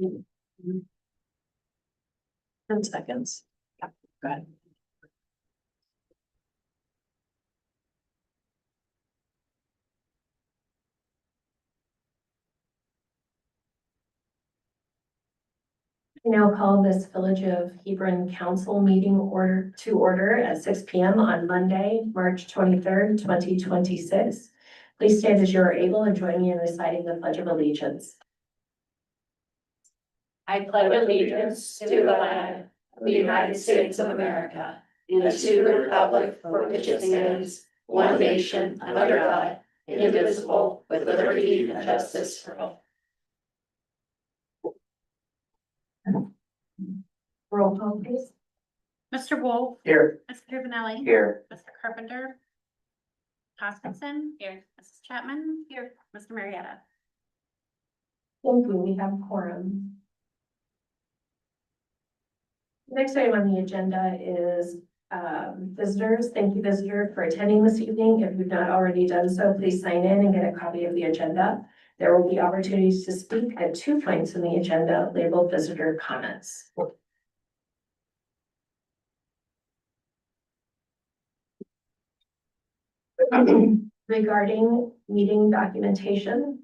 10 seconds. Yeah, go ahead. I now call this Village of Hebron Council meeting to order at 6 p.m. on Monday, March 23rd, 2026. Please stand as you are able and join me in reciting the Pledge of Allegiance. I pledge allegiance to the flag of the United States of America and to the republic for which it stands, one nation, under God, indivisible, with liberty and justice for all. Roll call, please. Mr. Wolf. Here. Mr. Vanelli. Here. Mr. Carpenter. Hoskinson. Here. Mrs. Chapman. Here. Mr. Marietta. Thank you. We have quorum. Next item on the agenda is visitors. Thank you, visitor, for attending this evening. If you've not already done so, please sign in and get a copy of the agenda. There will be opportunities to speak at 2 points in the agenda labeled visitor comments. Regarding meeting documentation,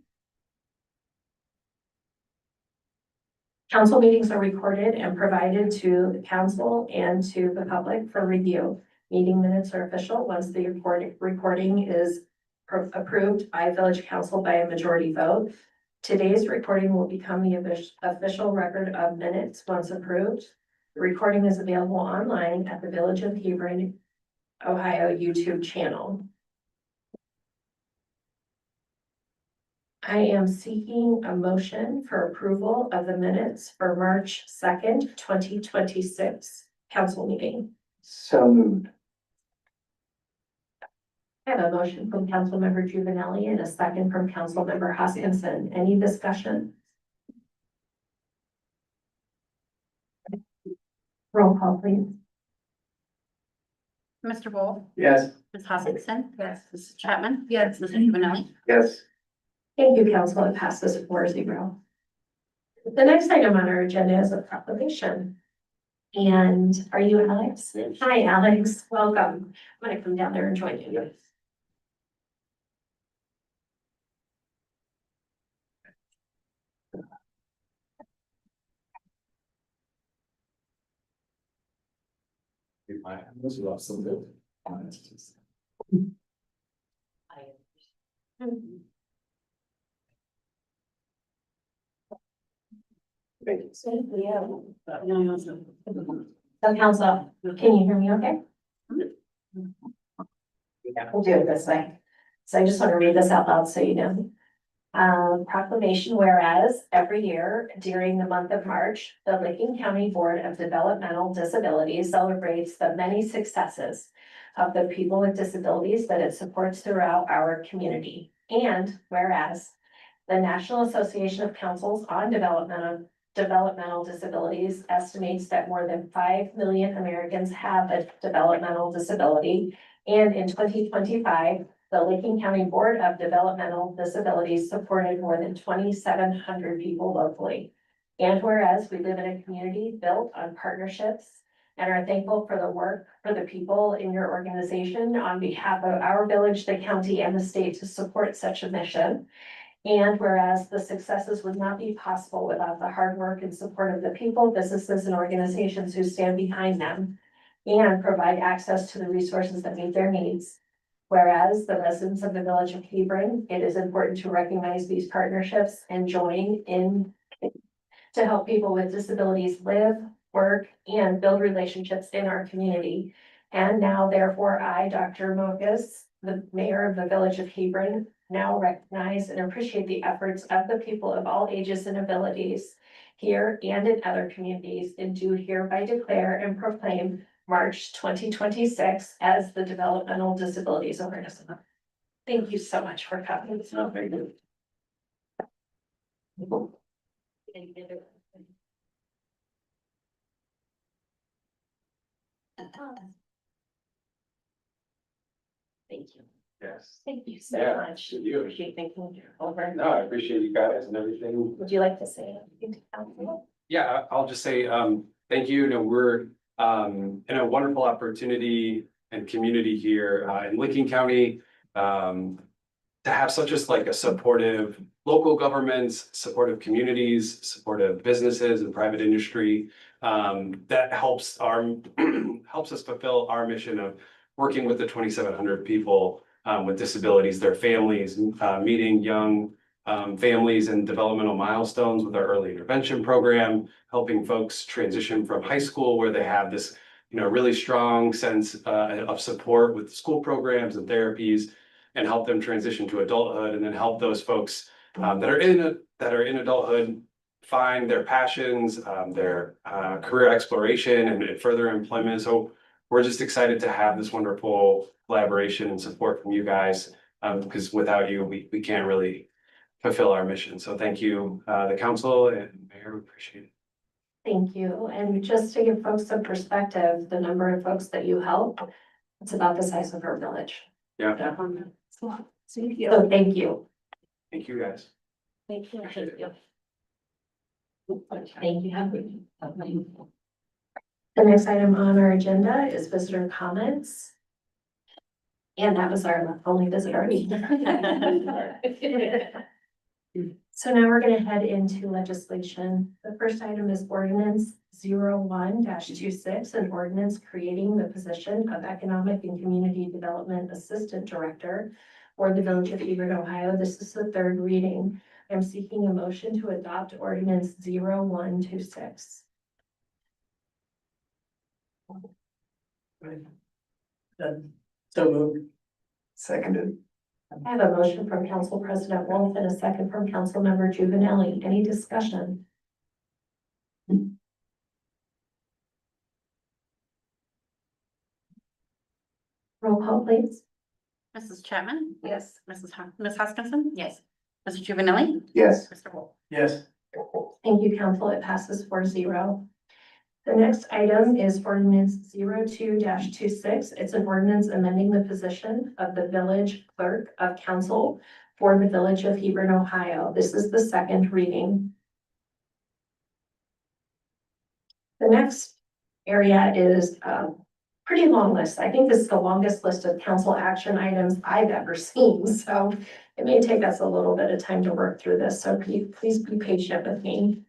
council meetings are recorded and provided to the council and to the public for review. Meeting minutes are official once the recording is approved by Village Council by a majority vote. Today's recording will become the official record of minutes once approved. The recording is available online at the Village of Hebron, Ohio YouTube channel. I am seeking a motion for approval of the minutes for March 2nd, 2026 council meeting. So moved. I have a motion from Councilmember Juvenelli and a second from Councilmember Hoskinson. Any discussion? Roll call, please. Mr. Wolf. Yes. Ms. Hoskinson. Yes. Mrs. Chapman. Yes. Mr. Vanelli. Yes. Thank you, Council. It passes 4-0. The next item on our agenda is a proclamation. And are you Alex? Hi, Alex. Welcome. I'm going to come down there and join you. This is awesome. So, Council, can you hear me okay? Yeah, we'll do it this way. So I just want to read this out loud so you know. Proclamation, whereas every year during the month of March, the Licking County Board of Developmental Disabilities celebrates the many successes of the people with disabilities that it supports throughout our community. And whereas the National Association of Councils on Developmental Disabilities estimates that more than 5 million Americans have a developmental disability. And in 2025, the Licking County Board of Developmental Disabilities supported more than 2,700 people locally. And whereas we live in a community built on partnerships and are thankful for the work for the people in your organization on behalf of our village, the county, and the state to support such a mission. And whereas the successes would not be possible without the hard work and support of the people, businesses, and organizations who stand behind them and provide access to the resources that meet their needs. Whereas the residents of the Village of Hebron, it is important to recognize these partnerships and join in to help people with disabilities live, work, and build relationships in our community. And now, therefore, I, Dr. Mokas, the mayor of the Village of Hebron, now recognize and appreciate the efforts of the people of all ages and abilities here and in other communities, and do hereby declare and proclaim March 2026 as the Developmental Disabilities Awareness Month. Thank you so much for coming. It's not very good. Thank you. Yes. Thank you so Yeah, much. you. Appreciate thinking over. No, I appreciate you guys and everything. Would you like to say anything to council? Yeah, I'll just say, thank you. You know, we're, in a wonderful opportunity and community here, in Licking County. To have such as like a supportive local governments, supportive communities, supportive businesses and private industry. That helps helps us fulfill our mission of working with the 2,700 people, with disabilities, their families, meeting young families and developmental milestones with our early intervention program, helping folks transition from high school where they have this, really strong sense of support with school programs and therapies, and help them transition to adulthood, and then help those folks that are in adulthood find their passions, their career exploration and further employment. So we're just excited to have this wonderful collaboration and support from you guys, because without you, we can't really fulfill our mission. So thank you, the council and mayor, we appreciate it. Thank you. And just to give folks some perspective, the number of folks that you help, it's about the size of our village. Yeah, So thank you. thank you guys. Thank you. Thank you. The next item on our agenda is visitor comments. And that was our only visitor. So now we're gonna head into legislation. The first item is ordinance 01-26, an ordinance creating the position of Economic and Community Development Assistant Director for the Village of Hebron, Ohio. This is the third reading. I'm seeking a motion to adopt ordinance 0126. So moved. Seconded. I have a motion from Council President Wolf and a second from Council Member Juvenile. Any discussion? Roll call, please. Mrs. Chapman? Yes. Ms. Hoskinson? Yes. Mr. Juvenile? Yes. Mr. Wolf? Yes. Thank you, Council. It passes 4-0. The next item is ordinance 02-26. It's an ordinance amending the position of the village clerk of council for the Village of Hebron, Ohio. This is the second reading. The next area is a pretty long list. I think this is the longest list of council action items I've ever seen. So it may take us a little bit of time to work through this. So please be patient with me.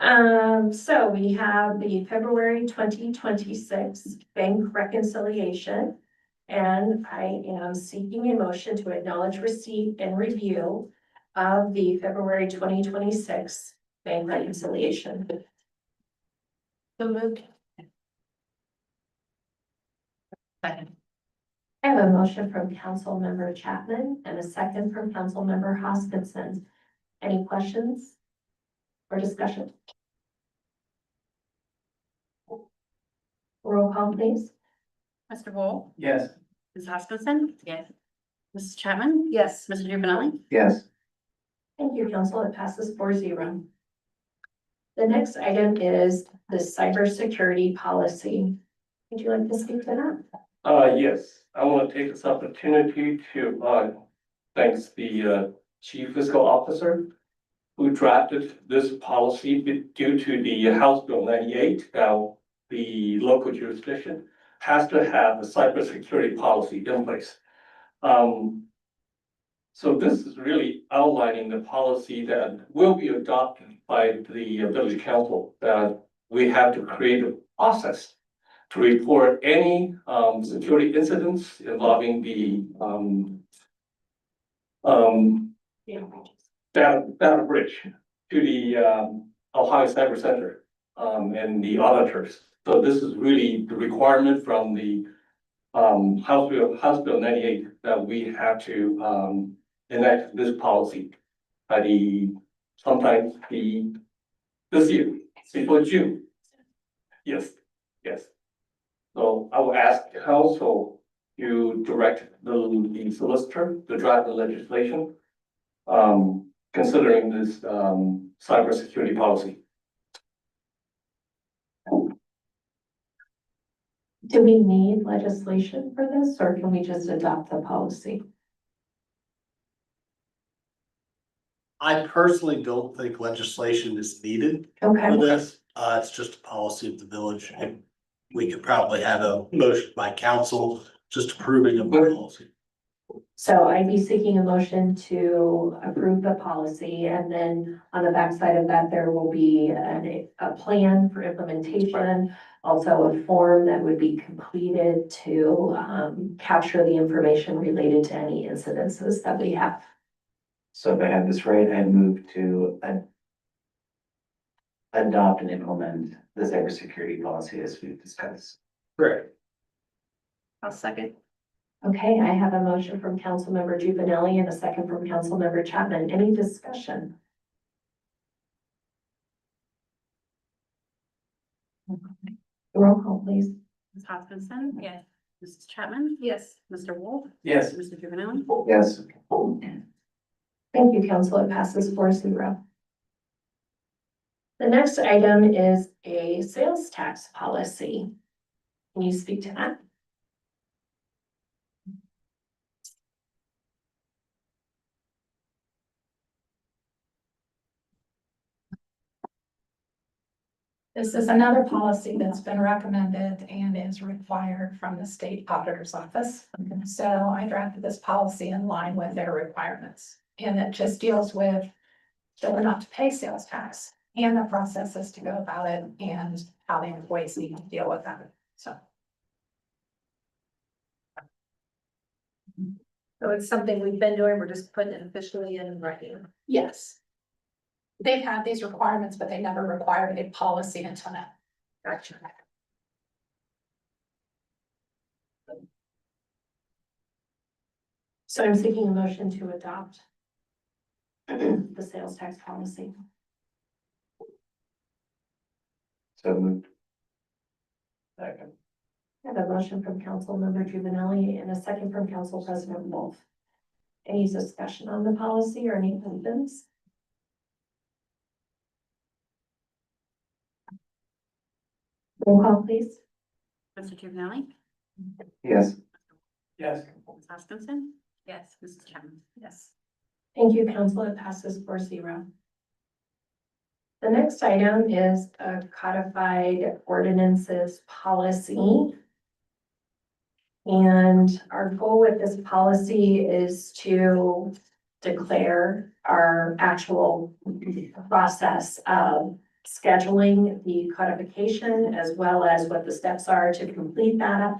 So we have the February 2026 bank reconciliation. And I am seeking a motion to acknowledge receipt and review of the February 2026 bank reconciliation. So moved. Second. I have a motion from Council Member Chapman and a second from Council Member Hoskinson. Any questions or discussion? Roll call, please. Mr. Wolf? Yes. Ms. Hoskinson? Yes. Mrs. Chapman? Yes. Mr. Juvenile? Yes. Thank you, Council. It passes 4-0. The next item is the cybersecurity policy. Would you like to speak to that? Yes, I want to take this opportunity to, thanks the, Chief Fiscal Officer who drafted this policy due to the House Bill 98. Now, the local jurisdiction has to have a cybersecurity policy in place. So this is really outlining the policy that will be adopted by the village council, that we have to create a process to report any security incidents involving the data breach to the Ohio Cyber Center and the auditors. So this is really the requirement from the House Bill 98 that we have to enact this policy by sometimes this year, before June. Yes, yes. So I will ask the council to direct the solicitor to draft the legislation, considering this cybersecurity policy. Do we need legislation for this, or can we just adopt the policy? I personally don't think legislation is needed for Okay, this. It's just a policy of the village. And we could probably have a motion by council just approving of the policy. so I'd be seeking a motion to approve the policy, and then on the backside of that, there will be a plan for implementation. Also a form that would be completed to, capture the information related to any incidences that we have. So if I have this right, I move to adopt and implement the cybersecurity policy as we've discussed. Great. I'll second. Okay, I have a motion from Councilmember Juvenile and a second from Councilmember Chapman. Any discussion? Roll call, please. Ms. Hoskinson? Yes. Mrs. Chapman? Yes. Mr. Wolf? Yes. Mr. Juvenile? Yes. Thank you, Council. It passes 4-0. The next item is a sales tax policy. Can you speak to that? This is another policy that's been recommended and is required from the state auditor's office. So I drafted this policy in line with their requirements. And it just deals with whether or not to pay sales tax and the processes to go about it and how the employees need to deal with that. So. So it's something we've been doing, we're just putting it officially in writing. Yes. They've had these requirements, but they never required a policy until now. Gotcha. So I'm seeking a motion to adopt the sales tax policy. So moved. Second. I have a motion from Councilmember Juvenile and a second from Council President Wolf. Any discussion on the policy or any questions? Roll call, please. Mr. Juvenile? Yes. Yes. Ms. Hoskinson? Yes. Mrs. Chapman? Yes. Thank you, Council. It passes 4-0. The next item is a codified ordinances policy. And our goal with this policy is to declare our actual process of scheduling the codification as well as what the steps are to complete that.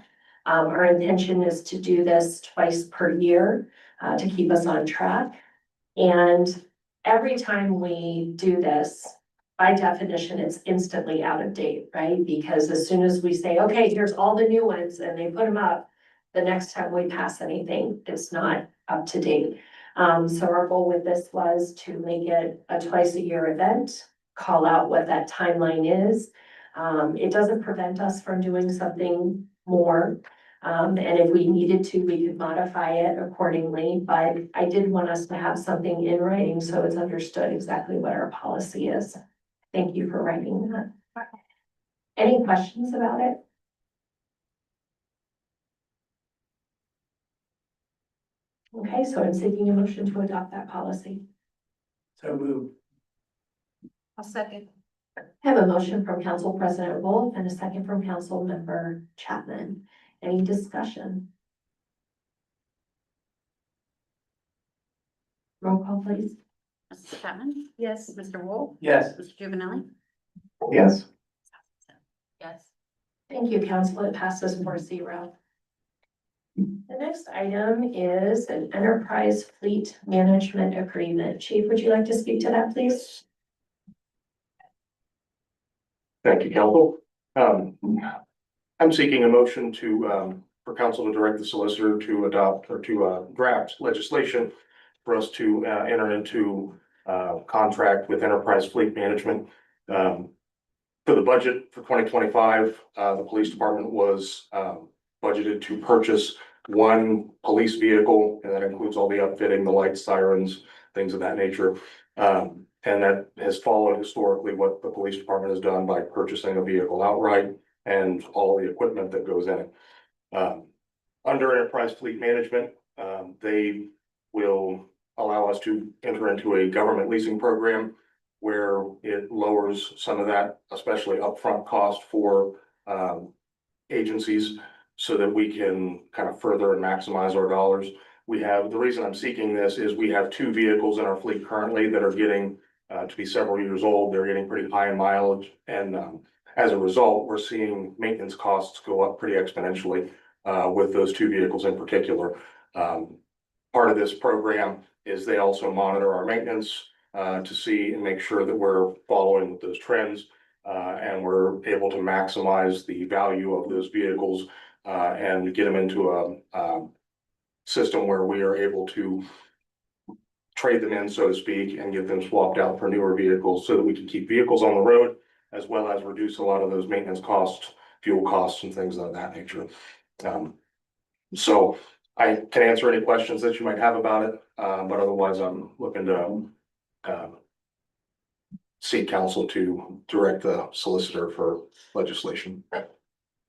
Our intention is to do this twice per year to keep us on track. And every time we do this, by definition, it's instantly out of date, right? Because as soon as we say, okay, here's all the new ones and they put them up, the next time we pass anything, it's not up to date. So our goal with this was to make it a twice a year event, call out what that timeline is. It doesn't prevent us from doing something more. And if we needed to, we could modify it accordingly, but I did want us to have something in writing so it's understood exactly what our policy is. Thank you for writing that. Any questions about it? Okay, so I'm seeking a motion to adopt that policy. So moved. I'll second. I have a motion from Council President Wolf and a second from Council Member Chapman. Any discussion? Roll call, please. Mrs. Chapman? Yes. Mr. Wolf? Yes. Mr. Juvenile? Yes. Yes. Thank you, Council. It passes 4-0. The next item is an enterprise fleet management agreement. Chief, would you like to speak to that, please? Thank you, council. I'm seeking a motion to, for council to direct the solicitor to adopt or to, draft legislation for us to, enter into, contract with Enterprise Fleet Management. For the budget for 2025, the police department was, budgeted to purchase one police vehicle, and that includes all the upfitting, the lights, sirens, things of that nature. And that has followed historically what the police department has done by purchasing a vehicle outright. and all the equipment that goes in it. Under Enterprise Fleet Management, they will allow us to enter into a government leasing program where it lowers some of that, especially upfront cost for agencies, so that we can kind of further and maximize our dollars. The reason I'm seeking this is we have 2 vehicles in our fleet currently that are getting to be several years old. They're getting pretty high in mileage, and as a result, we're seeing maintenance costs go up pretty exponentially with those 2 vehicles in particular. Part of this program is they also monitor our maintenance to see and make sure that we're following with those trends, and we're able to maximize the value of those vehicles and get them into a system where we are able to trade them in, so to speak, and get them swapped out for newer vehicles so that we can keep vehicles on the road, as well as reduce a lot of those maintenance costs, fuel costs, and things of that nature. So I can answer any questions that you might have about it, but otherwise I'm looking to seek counsel to direct the solicitor for legislation.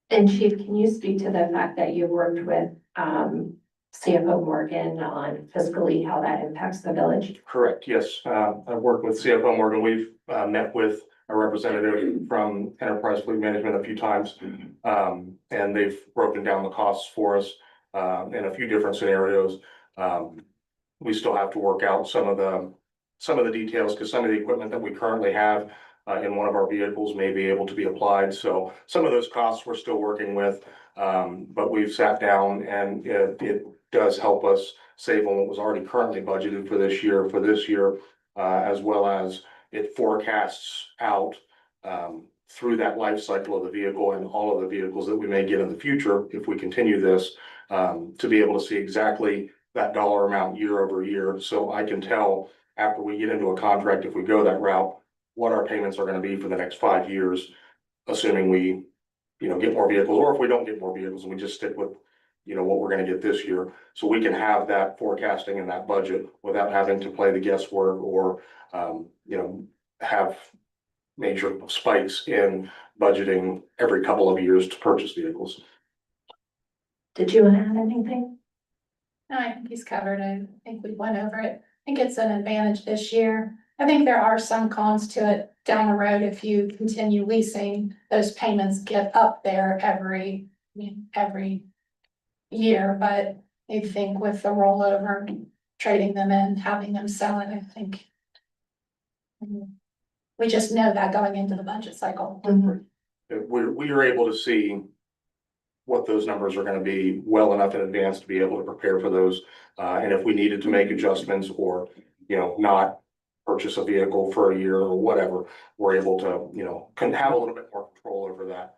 And Chief, can you speak to the fact that you worked with CFO Morgan on fiscally how that impacts the village? Correct, yes. I've worked with CFO Morgan. We've met with a representative from Enterprise Fleet Management a few times. And they've broken down the costs for us in a few different scenarios. We still have to work out some of the details, because some of the equipment that we currently have in one of our vehicles may be able to be applied. So some of those costs we're still working with, but we've sat down, and it does help us save on what was already currently budgeted for this year, as well as it forecasts out through that life cycle of the vehicle and all of the vehicles that we may get in the future if we continue this, to be able to see exactly that dollar amount year over year. So I can tell after we get into a contract, if we go that route, what our payments are going to be for the next 5 years, assuming we, get more vehicles, or if we don't get more vehicles and we just stick with, what we're going to get this year. So we can have that forecasting and that budget without having to play the guesswork or, have major spikes in budgeting every couple of years to purchase vehicles. Did you want to add anything? No, I think he's covered it. I think we went over it. I think it's an advantage this year. I think there are some cons to it down the road. If you continue leasing, those payments get up there every year, but I think with the rollover, trading them in, having them sell it, I think we just know that going into the budget cycle. We are able to see what those numbers are going to be well enough in advance to be able to prepare for those. And if we needed to make adjustments or, not purchase a vehicle for a year or whatever, we're able to, can have a little bit more control over that.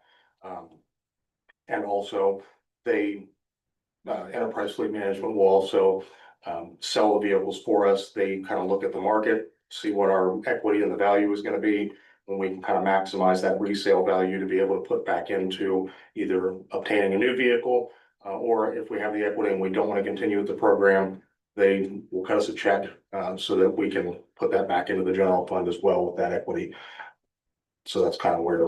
And also Enterprise Fleet Management will also sell the vehicles for us. They kind of look at the market, see what our equity and the value is going to be, and we can kind of maximize that resale value to be able to put back into either obtaining a new vehicle, or if we have the equity and we don't want to continue with the program, they will cut us a check so that we can put that back into the general fund as well with that equity. So that's kind of where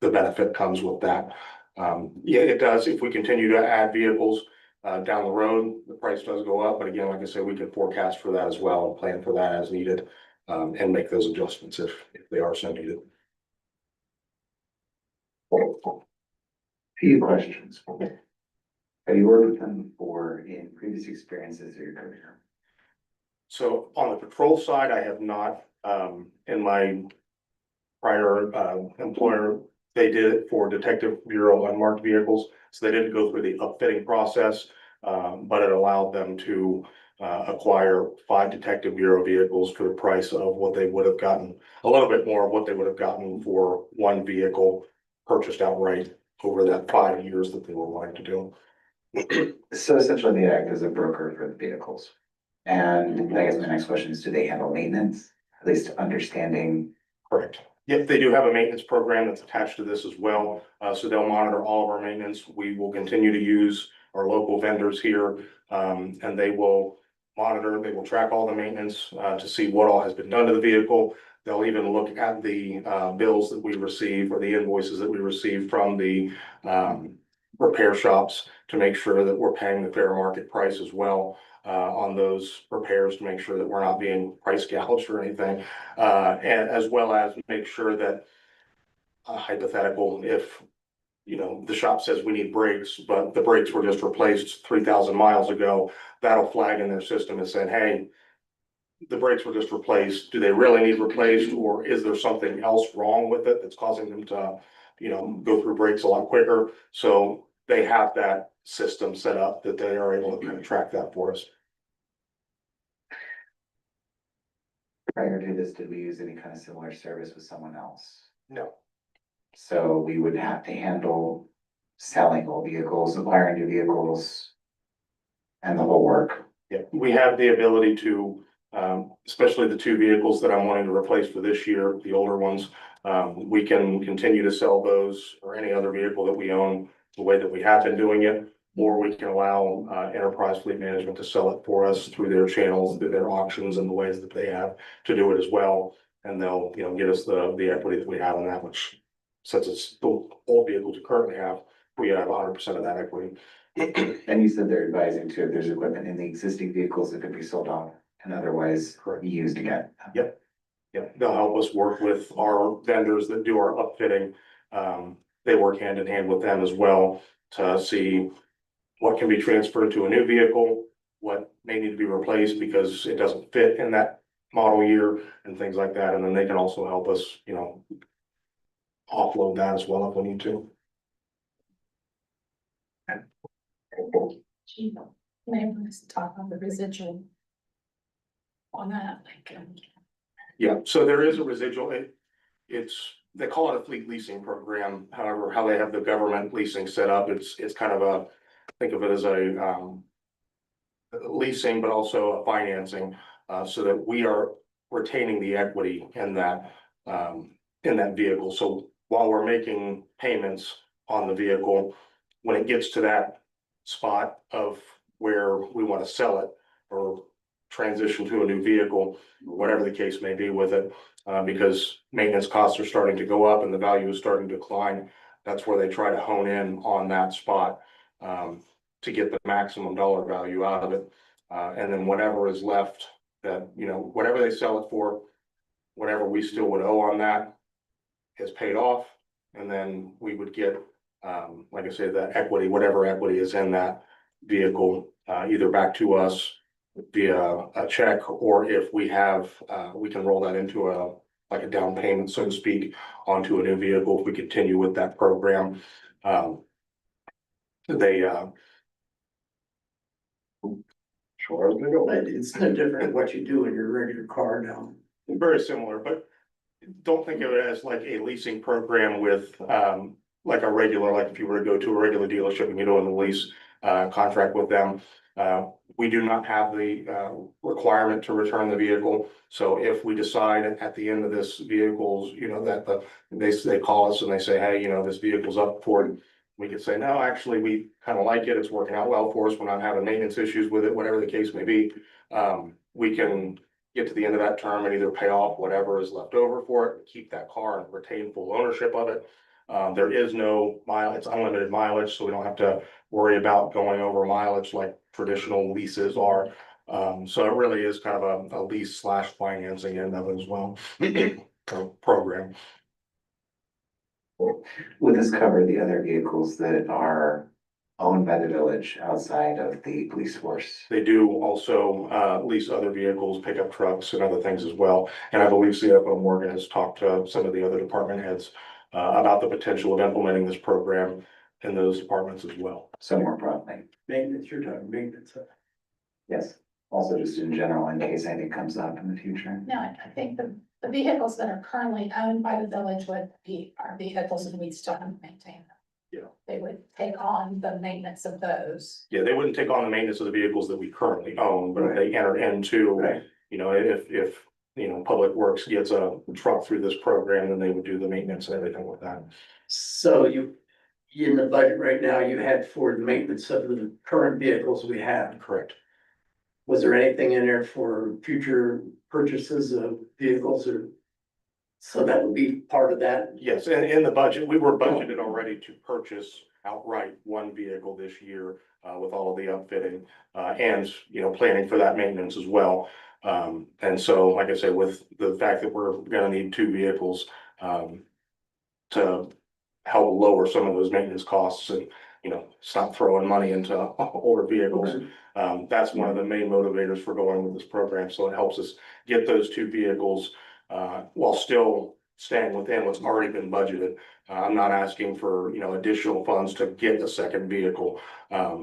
the benefit comes with that. Yeah, it does. If we continue to add vehicles down the road, the price does go up. But again, like I said, we can forecast for that as well and plan for that as needed, and make those adjustments if they are so needed. Few questions. Have you worked with them before in previous experiences of your career? So on the patrol side, I have not, in my prior employer, they did it for Detective Bureau unmarked vehicles. So they didn't go through the upfitting process, but it allowed them to acquire 5 Detective Bureau vehicles for the price of what they would have gotten, a little bit more of what they would have gotten for one vehicle purchased outright over that 5 years that they were wanting to do. So essentially they act as a broker for the vehicles. And I guess my next question is, do they handle maintenance, at least understanding? Correct. Yep, they do have a maintenance program that's attached to this as well. So they'll monitor all of our maintenance. We will continue to use our local vendors here, and they will monitor, they will track all the maintenance to see what all has been done to the vehicle. They'll even look at the bills that we receive or the invoices that we receive from the repair shops to make sure that we're paying the fair market price as well on those repairs, to make sure that we're not being price gouged or anything. And as well as make sure that hypothetical, if the shop says we need brakes, but the brakes were just replaced 3,000 miles ago, that'll flag in their system and say, hey, the brakes were just replaced. Do they really need replaced, or is there something else wrong with it that's causing them to, go through brakes a lot quicker? So they have that system set up that they are able to kind of track that for us. Prior to this, did we use any kind of similar service with someone else? No. So we would have to handle selling old vehicles, acquiring new vehicles, and the whole work. Yeah, we have the ability to, especially the two vehicles that I'm wanting to replace for this year, the older ones. We can continue to sell those or any other vehicle that we own the way that we have been doing it. Or we can allow Enterprise Fleet Management to sell it for us through their channels, through their auctions and the ways that they have to do it as well. And they'll, get us the equity that we have in that, which since it's the old vehicles we currently have, we have 100% of that equity. And you said they're advising too, if there's equipment in the existing vehicles that could be sold off and otherwise used again. Yep. Yep, they'll help us work with our vendors that do our upfitting. They work hand in hand with them as well to see what can be transferred to a new vehicle, what may need to be replaced because it doesn't fit in that model year and things like that. And then they can also help us, offload that as well if we need to. Maybe let's talk about the residual on that, Yeah, so there is a residual. They call it a fleet leasing program. However, how they have the government leasing set up, it's kind of think of it as a leasing, but also a financing, so that we are retaining the equity in that vehicle. So while we're making payments on the vehicle, when it gets to that spot of where we want to sell it or transition to a new vehicle, whatever the case may be with it, because maintenance costs are starting to go up and the value is starting to decline. That's where they try to hone in on that spot to get the maximum dollar value out of it. And then whatever is left, that, whatever they sell it for, whatever we still would owe on that is paid off. And then we would get, like I said, the equity, whatever equity is in that vehicle, either back to us via a check, or if we have, we can roll that into like a down payment, so to speak, onto a new vehicle if we continue with that program. It's no different than what you do in your regular car now. Very similar, but don't think of it as like a leasing program with, like a regular, like if you were to go to a regular dealership and in the lease, contract with them. We do not have the, requirement to return the vehicle. So if we decide at the end of this vehicle's, that they call us and they say, hey, this vehicle's up for it. We could say, no, actually, we kind of like it. It's working out well for us. We're not having maintenance issues with it, whatever the case may be. We can get to the end of that term and either pay off whatever is left over for it, keep that car and retain full ownership of it. There is no mileage, it's unlimited mileage, so we don't have to worry about going over mileage like traditional leases are. So it really is kind of a lease / financing end of it as well. Program. Would this cover the other vehicles that are owned by the village outside of the police force? They do also lease other vehicles, pickup trucks and other things as well. And I believe CFO Morgan has talked to some of the other department heads about the potential of implementing this program in those departments as well. So more broadly, Maintenance, you're talking maintenance. yes. Also just in general, in case anything comes up in the future. No, I think the vehicles that are currently owned by the village would be our vehicles and we still have to maintain them. Yeah. They would take on the maintenance of those. Yeah, they wouldn't take on the maintenance of the vehicles that we currently own, but if they enter into, Right. if Public Works gets a truck through this program, then they would do the maintenance and everything with that. So you, in the budget right now, you had for the maintenance of the current vehicles we have. Correct. Was there anything in there for future purchases of vehicles or? So that would be part of that. Yes, and in the budget, we were budgeted already to purchase outright one vehicle this year, with all of the upfitting, and, planning for that maintenance as well. And so, like I said, with the fact that we're gonna need two vehicles, to help lower some of those maintenance costs and, stop throwing money into older vehicles. That's one of the main motivators for going with this program, so it helps us get those two vehicles, while still staying within what's already been budgeted. I'm not asking for, additional funds to get a second vehicle,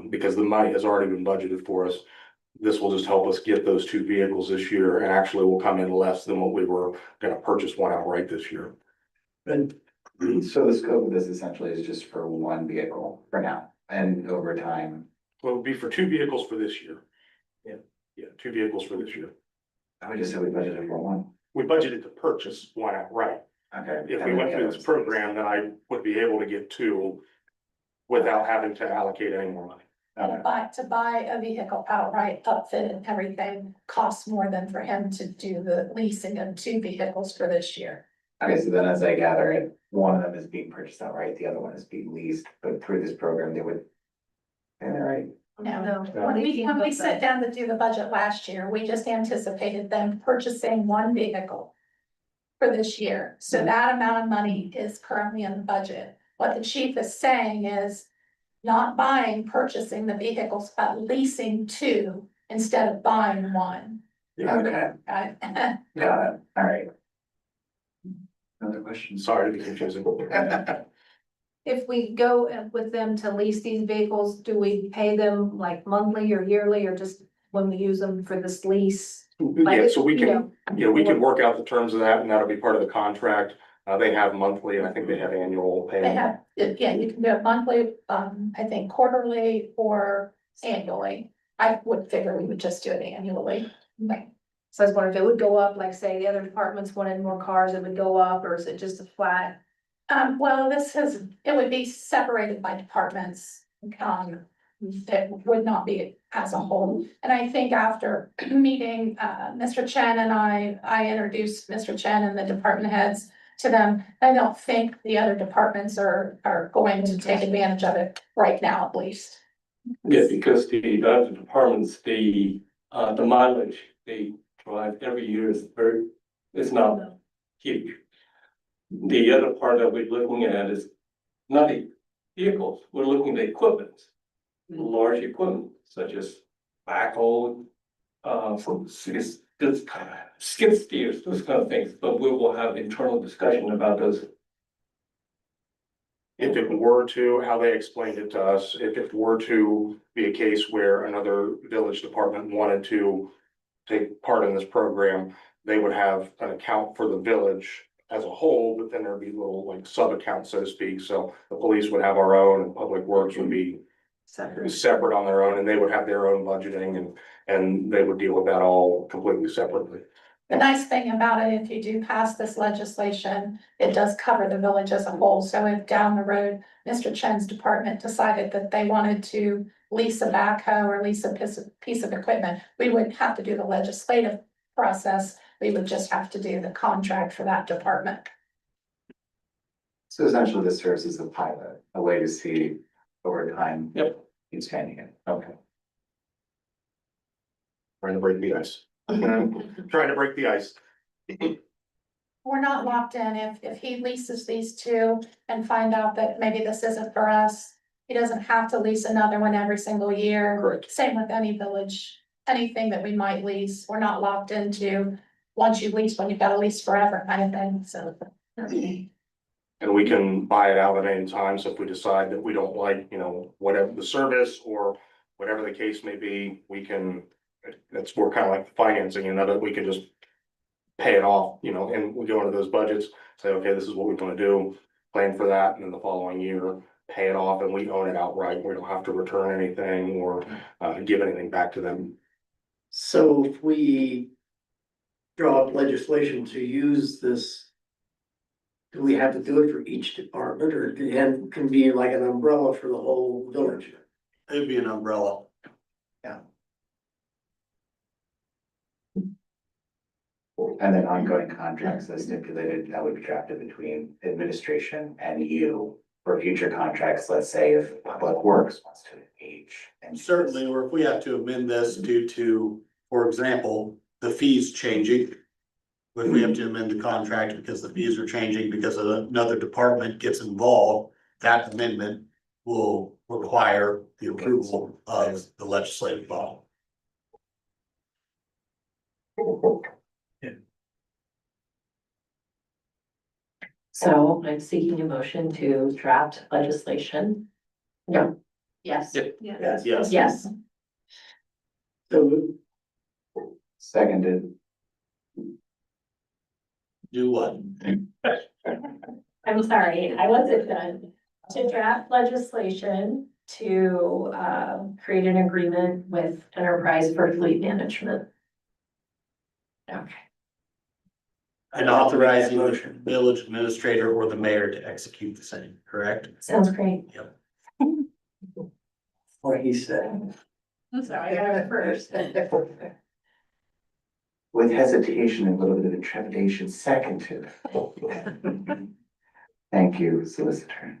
because the money has already been budgeted for us. This will just help us get those two vehicles this year, and actually will come in less than what we were gonna purchase one outright this year. And So the scope of this essentially is just for one vehicle for now, and over time, Well, it would be for two vehicles for this year. Yeah, two vehicles for this year. I would just say we budgeted for one. We budgeted to purchase one outright. Okay. If we went through this program, then I would be able to get two without having to allocate any more money. And to buy a vehicle outright, upfit and everything costs more than for him to do the leasing of two vehicles for this year. Okay, so then as I gather it, one of them is being purchased outright, the other one is being leased, but through this program, they would. Am I right? No, Yeah. when we sit down to do the budget last year, we just anticipated them purchasing one vehicle for this year. So that amount of money is currently in the budget. What the chief is saying is not buying, purchasing the vehicles, but leasing two instead of buying one. Okay, Right? got it, all right. Another question? Sorry to be confusing. If we go with them to lease these vehicles, do we pay them like monthly or yearly or just when we use them for this lease? Yeah, so we You can, know, we can work out the terms of that, and that'll be part of the contract. They have monthly, and I think they have annual They payment. have, yeah, you can do it monthly, I think quarterly or annually. I would figure we would just do it annually. So I was wondering if it would go up, like say the other departments wanted more cars, it would go up, or is it just a flat? Well, it would be separated by departments. It would not be as a whole. And I think after meeting, Mr. Chen and I introduced Mr. Chen and the department heads to them. I don't think the other departments are going to take advantage of it right now, at least. Yeah, because the other departments, the mileage they drive every year is not huge. The other part that we're looking at is not the vehicles, we're looking at equipment. Large equipment such as backhoe, skid steers, those kind of things, but we will have internal discussion about those. If it were to, how they explained it to us, if it were to be a case where another village department wanted to take part in this program, they would have an account for the village as a whole, but then there'd be little like sub-accounts, so to speak. So the police would have our own, and public works would be separate on their own, and they would have their own budgeting, and they would deal with that all completely separately. The nice thing about it, if you do pass this legislation, it does cover the village as a whole. So if down the road, Mr. Chen's department decided that they wanted to lease a backhoe or lease a piece of equipment, we wouldn't have to do the legislative process. We would just have to do the contract for that department. So essentially this serves as a pilot, a way to see over time. Yep. Expanding it, okay. Trying to break the ice. Trying to break the ice. We're not locked in. If he leases these two and find out that maybe this isn't for us, he doesn't have to lease another one every single year. Correct. Same with any village, anything that we might lease, we're not locked into, once you lease one, you've got to lease forever kind of thing, so. And we can buy it out at any time, so if we decide that we don't like, whatever the service or whatever the case may be, we can. That's more kind of like financing, that we can just pay it off, and we go into those budgets, say, okay, this is what we want to do, plan for that, and then the following year, pay it off, and we own it outright. We don't have to return anything or give anything back to them. So if we draw up legislation to use this, do we have to do it for each department, or can be like an umbrella for the whole village? It'd be an umbrella. And then ongoing contracts as stipulated, that would be drafted between administration and you for future contracts, let's say if Public Works wants to engage. And Certainly, or if we have to amend this due to, for example, the fees changing. If we have to amend the contract because the fees are changing because another department gets involved, that amendment will require the approval of the legislative body. So I'm seeking a motion to draft legislation. No, yes. Yes. Yes, So Seconded. Do what? I'm sorry, I wasn't done. To draft legislation to create an agreement with Enterprise for fleet management. Okay, And authorizing the village administrator or the mayor to execute the same, correct? sounds great. what he said. I'm sorry, I got it first. With hesitation and a little bit of trepidation, seconded. Thank you, Solicitor.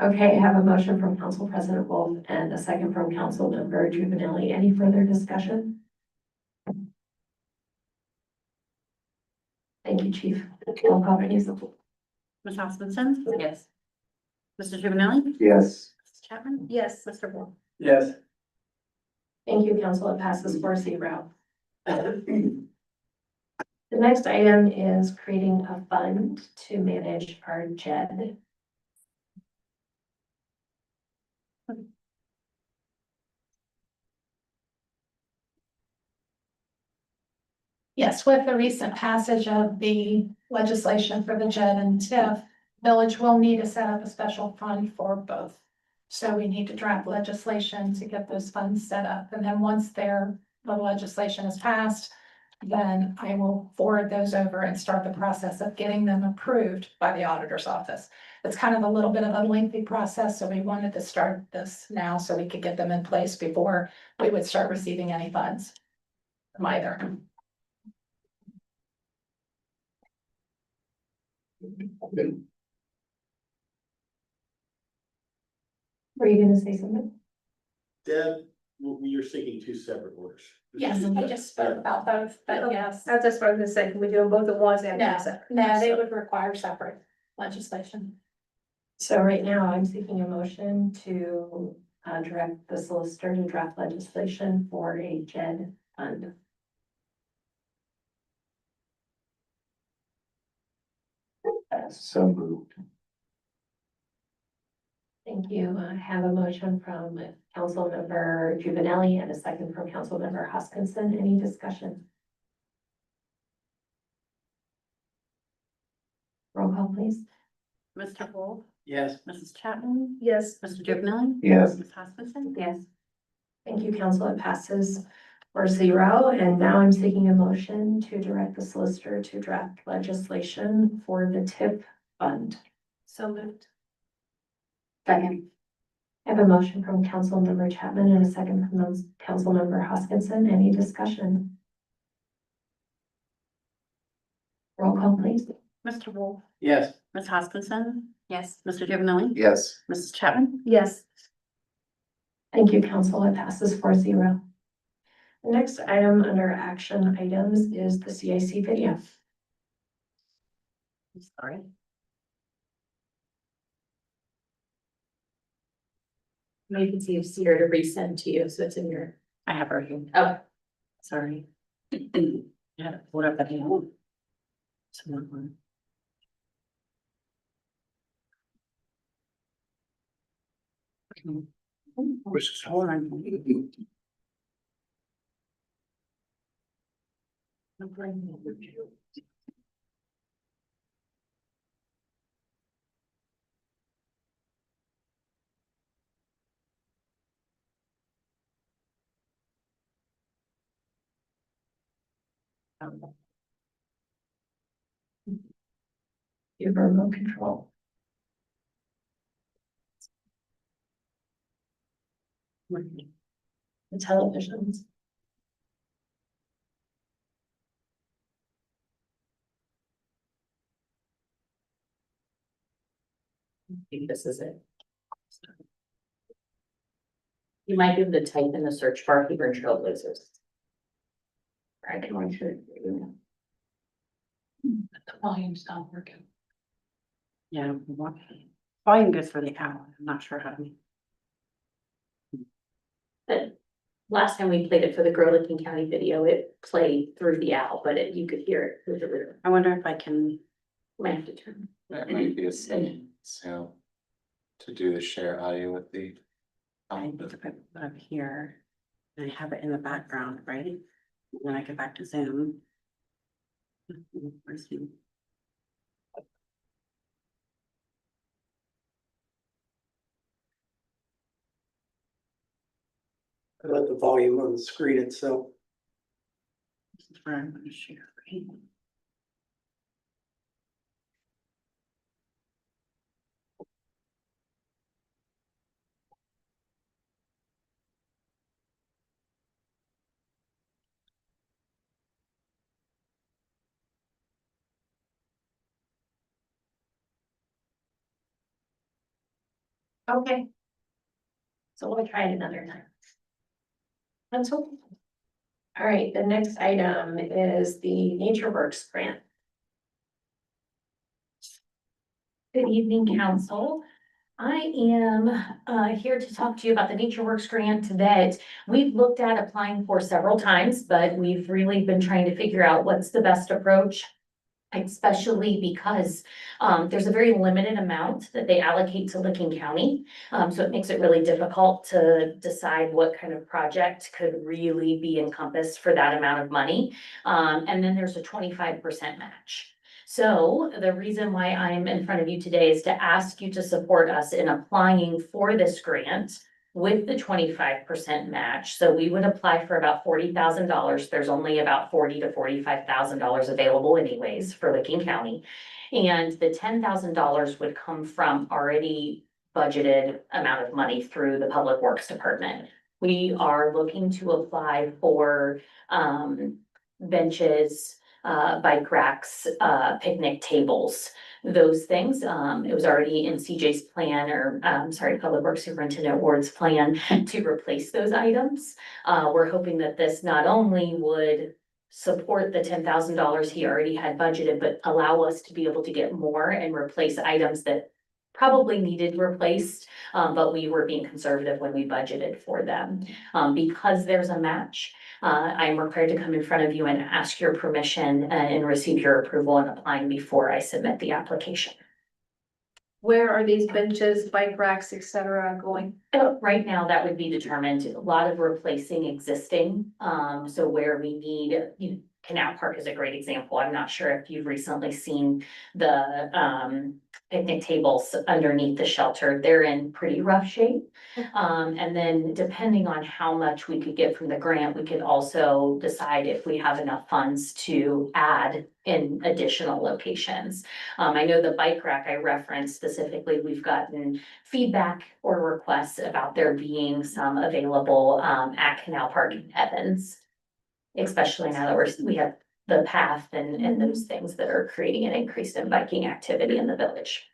Okay, I have a motion from Council President Wolf and a second from Council Member Juvenile. Any further discussion? Thank you, Chief. Roll call, please. Ms. Hoskinson? Yes. Mr. Juvenile? Yes. Mrs. Chapman? Yes. Mr. Wolf? Yes. Thank you, Council. It passes 4-0. The next item is creating a fund to manage our JED. Yes, with the recent passage of the legislation for the JED and TIF, village will need to set up a special fund for both. So we need to draft legislation to get those funds set up, and then once the legislation is passed, then I will forward those over and start the process of getting them approved by the auditor's office. It's kind of a little bit of a lengthy process, so we wanted to start this now so we could get them in place before we would start receiving any funds from either. Were you gonna say something? Deb, you're seeking two separate orders. Yes, I just spoke about both, but yes. That's just what I was gonna say, can we do them both at once and No, separate? no, they would require separate legislation. So right now, I'm seeking a motion to direct the solicitor to draft legislation for a JED fund. So moved. Thank you. I have a motion from Councilmember Juvenile and a second from Councilmember Hoskinson. Any discussion? Roll call, please. Mr. Wolf? Yes. Mrs. Chapman? Yes. Mr. Juvenile? Yes. Ms. Hoskinson? Yes. Thank you, Council. It passes 4-0. And now I'm seeking a motion to direct the solicitor to draft legislation for the TIP fund. So moved. Second. I have a motion from Councilmember Chapman and a second from Councilmember Hoskinson. Any discussion? Roll call, please. Mr. Wolf? Yes. Ms. Hoskinson? Yes. Mr. Juvenile? Yes. Mrs. Chapman? Yes. Thank you, Council. It passes 4-0. The next item under action items is the CIC video. I'm sorry. You can see it's here to resend to you, so it's in your. I have her here. Oh, Sorry. Yeah, what up, that one? Someone. Hold on. your remote control. The televisions. think this is it. You might be able to type in the search bar Hebron Trailblazers. I can want you to. The volume's not working. Yeah. Volume goes for the hour. I'm not sure how to. But last time we played it for the Grow Licking County video, it played through the owl, but you could hear it through the river. I wonder if I can. Might have to turn. That might be a setting, so. To do the share audio with the. I need to put it up here. And I have it in the background, right? And then I get back to Zoom. Where's Zoom? About the volume on the screen itself. This is where I'm gonna share. Right? Okay. So we'll try it another time. That's okay. All right, the next item is the Nature Works grant. Good evening, council. I am here to talk to you about the Nature Works grant that we've looked at applying for several times, but we've really been trying to figure out what's the best approach. Especially because there's a very limited amount that they allocate to Licking County. So it makes it really difficult to decide what kind of project could really be encompassed for that amount of money. And then there's a 25% match. So the reason why I'm in front of you today is to ask you to support us in applying for this grant with the 25% match. So we would apply for about $40,000. There's only about $40,000 to $45,000 available anyways for Licking County. And the $10,000 would come from already budgeted amount of money through the Public Works Department. We are looking to apply for benches, bike racks, picnic tables, those things. It was already in CJ's plan or, Public Works Superintendent Ward's plan to replace those items. We're hoping that this not only would support the $10,000 he already had budgeted, but allow us to be able to get more and replace items that probably needed replaced, but we were being conservative when we budgeted for them. Because there's a match, I'm required to come in front of you and ask your permission and receive your approval in applying before I submit the application. Where are these benches, bike racks, et cetera, going? Right now, that would be determined, a lot of replacing existing, so where we need, Canal Park is a great example. I'm not sure if you've recently seen the picnic tables underneath the shelter. They're in pretty rough shape. And then depending on how much we could get from the grant, we could also decide if we have enough funds to add in additional locations. I know the bike rack I referenced specifically, we've gotten feedback or requests about there being some available at Canal Park in Evans. Especially now that we have the path and those things that are creating an increase in biking activity in the village.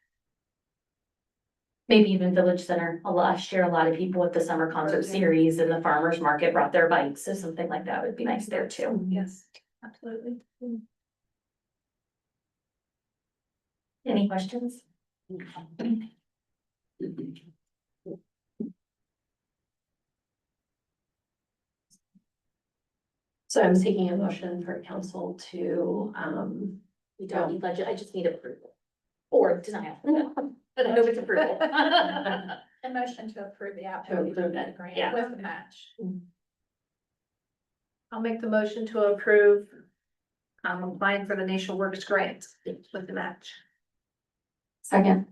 Maybe even Village Center. Last year, a lot of people with the summer concert series and the farmers market brought their bikes, so something like that would be nice there too. Yes, absolutely. Any questions? So I'm seeking a motion for council to, we don't need budget, I just need approval. Or denial, but I hope it's approval. A motion to approve the application approve of it, the grant yeah. with the match. I'll make the motion to approve. Applying for the Nation Works grant with the match. Second.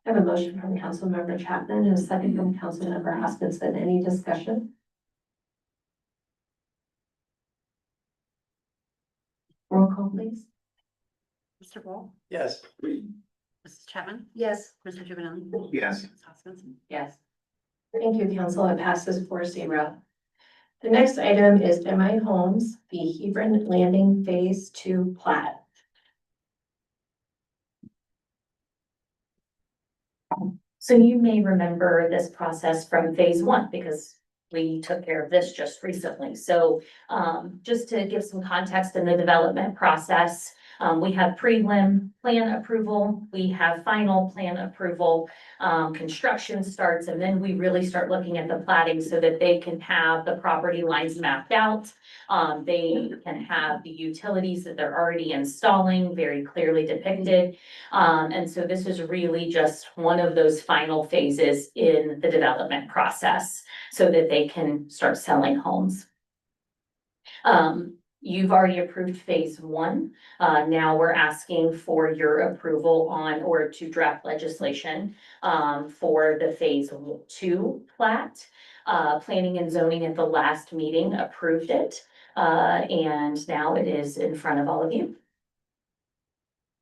I have a motion from Councilmember Chapman and a second from Councilmember Hoskinson. Any discussion? Roll call, please. Mr. Wall, Yes. Mrs. Chapman, Yes. Mr. Juvenile. Yes. Ms. Hoskinson. Yes. Thank you, council. It passes 4-0. The next item is MI Homes, the Hebron Landing Phase 2 plat. So you may remember this process from phase one because we took care of this just recently. So just to give some context in the development process, we have prelim plan approval, we have final plan approval, construction starts, and then we really start looking at the platting so that they can have the property lines mapped out. They can have the utilities that they're already installing very clearly depicted. And so this is really just one of those final phases in the development process so that they can start selling homes. You've already approved phase one. Now we're asking for your approval on or to draft legislation for the phase two plat. Planning and zoning at the last meeting approved it. And now it is in front of all of you.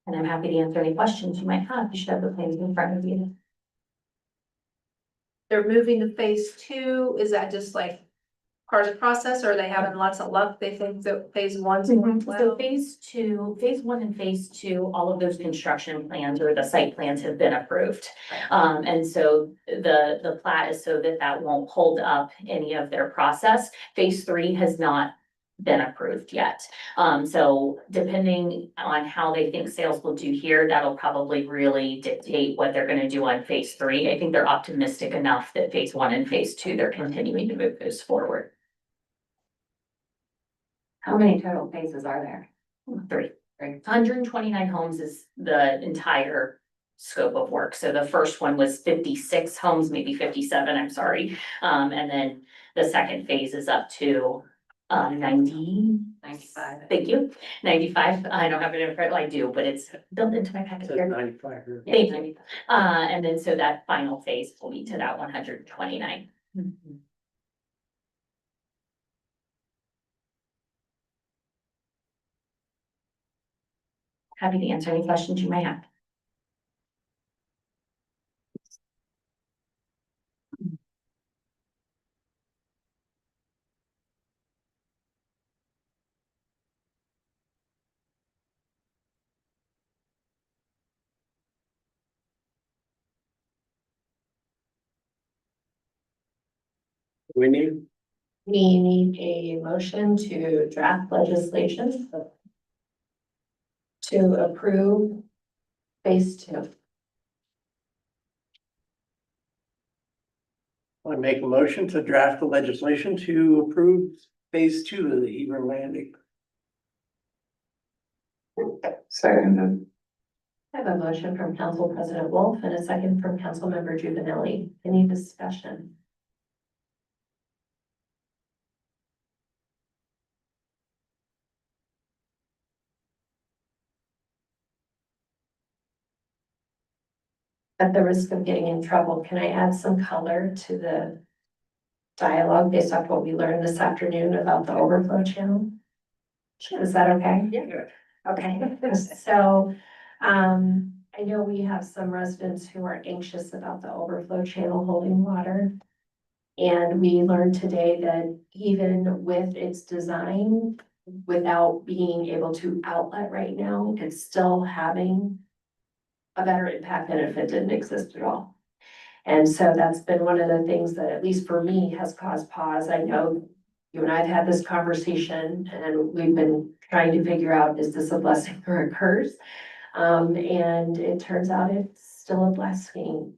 And I'm happy to answer any questions you might have. You should have the plans in front of you. They're moving to phase two. Is that just like part of the process, or are they having lots of luck? They think that phase one's going So well? phase one and phase two, all of those construction plans or the site plans have been approved. And so the plat is so that that won't hold up any of their process. Phase three has not been approved yet. So depending on how they think sales will do here, that'll probably really dictate what they're gonna do on phase three. I think they're optimistic enough that phase one and phase two, they're continuing to move those forward. How many total phases are there? Three. 129 homes is the entire scope of work. So the first one was 56 homes, maybe 57, I'm sorry. And then the second phase is up to 90. 95. Thank you. 95. I don't have it in front, I do, but it's built into my packet here. 95 here. Thank you. And then so that final phase will be to that 129. Happy to answer any questions you may have. We need, We need a motion to draft legislation to approve phase two. I make a motion to draft the legislation to approve phase two of the Hebron landing. Seconded. I have a motion from Council President Wolf and a second from Councilmember Juvenile. Any discussion? At the risk of getting in trouble, can I add some color to the dialogue based off what we learned this afternoon about the overflow channel? Is that okay? Yeah. Okay, so, I know we have some residents who are anxious about the overflow channel holding water. And we learned today that even with its design, without being able to outlet right now, it's still having a better impact than if it didn't exist at all. And so that's been one of the things that, at least for me, has caused pause. I know you and I have had this conversation and we've been trying to figure out, is this a blessing or a curse? And it turns out it's still a blessing,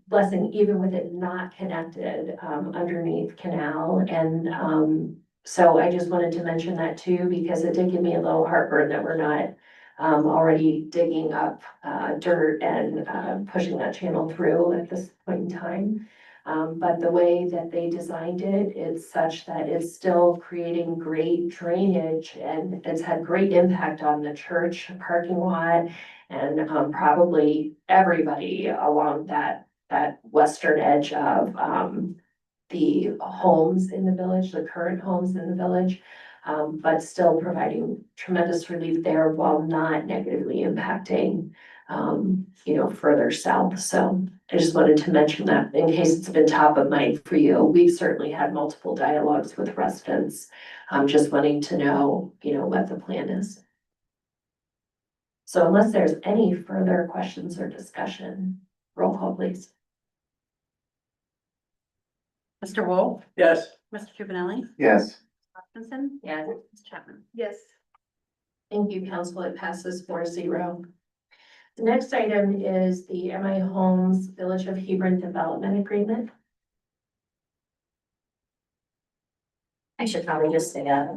even with it not connected, underneath canal. And, so I just wanted to mention that too, because it did give me a little heartburn that we're not, already digging up, dirt and, pushing that channel through at this point in time. But the way that they designed it, it's such that it's still creating great drainage and it's had great impact on the church parking lot and probably everybody along that western edge of the homes in the village, the current homes in the village. But still providing tremendous relief there while not negatively impacting further south. So I just wanted to mention that in case it's been top of mind for you. We've certainly had multiple dialogues with residents, just wanting to know, what the plan is. So unless there's any further questions or discussion, roll call please. Mr. Wolf, Yes. Mr. Cavanelli, Yes. Hopkinson, Yeah. Ms. Chapman. Yes. Thank you, council. It passes 4-0. The next item is the MI Homes Village of Hebron Development Agreement. I should probably just say that.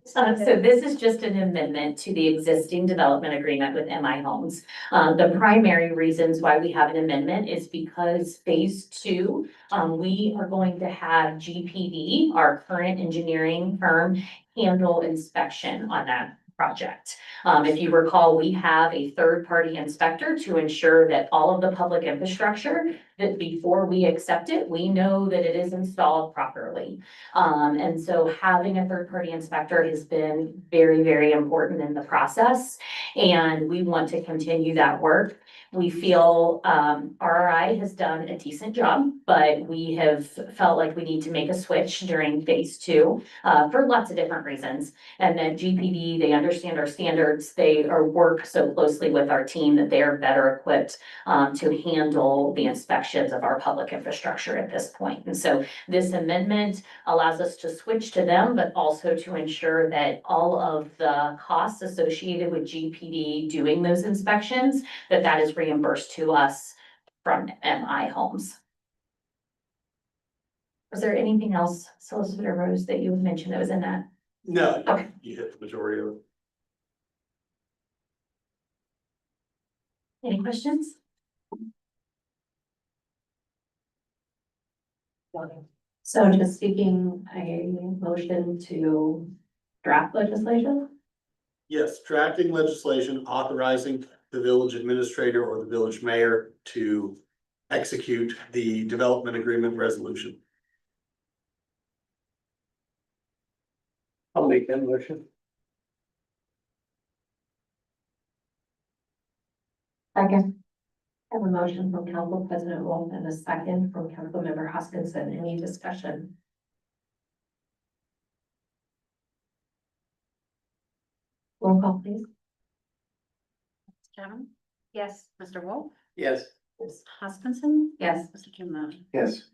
So this is just an amendment to the existing development agreement with MI Homes. The primary reasons why we have an amendment is because phase two, we are going to have GPD, our current engineering firm, handle inspection on that project. If you recall, we have a third-party inspector to ensure that all of the public infrastructure, that before we accept it, we know that it is installed properly. And so having a third-party inspector has been very, very important in the process, and we want to continue that work. We feel, RRI has done a decent job, but we have felt like we need to make a switch during phase two, for lots of different reasons. And then GPD, they understand our standards, they are work so closely with our team that they are better equipped, to handle the inspections of our public infrastructure at this point. And so this amendment allows us to switch to them, but also to ensure that all of the costs associated with GPD doing those inspections, that is reimbursed to us from MI Homes. Was there anything else, Solicitor Rose, that you mentioned that was in that? No, Okay. you hit the majority of it. Any questions? So just seeking a motion to draft legislation? Yes, drafting legislation authorizing the village administrator or the village mayor to execute the development agreement resolution. I'll make that motion. Second. I have a motion from Council President Wolf and a second from Councilmember Hoskinson. Any discussion? Roll call, please. Ms. Chapman, Yes. Mr. Wolf, Yes. Ms. Hoskinson, Yes. Mr. Cavanelli. Yes.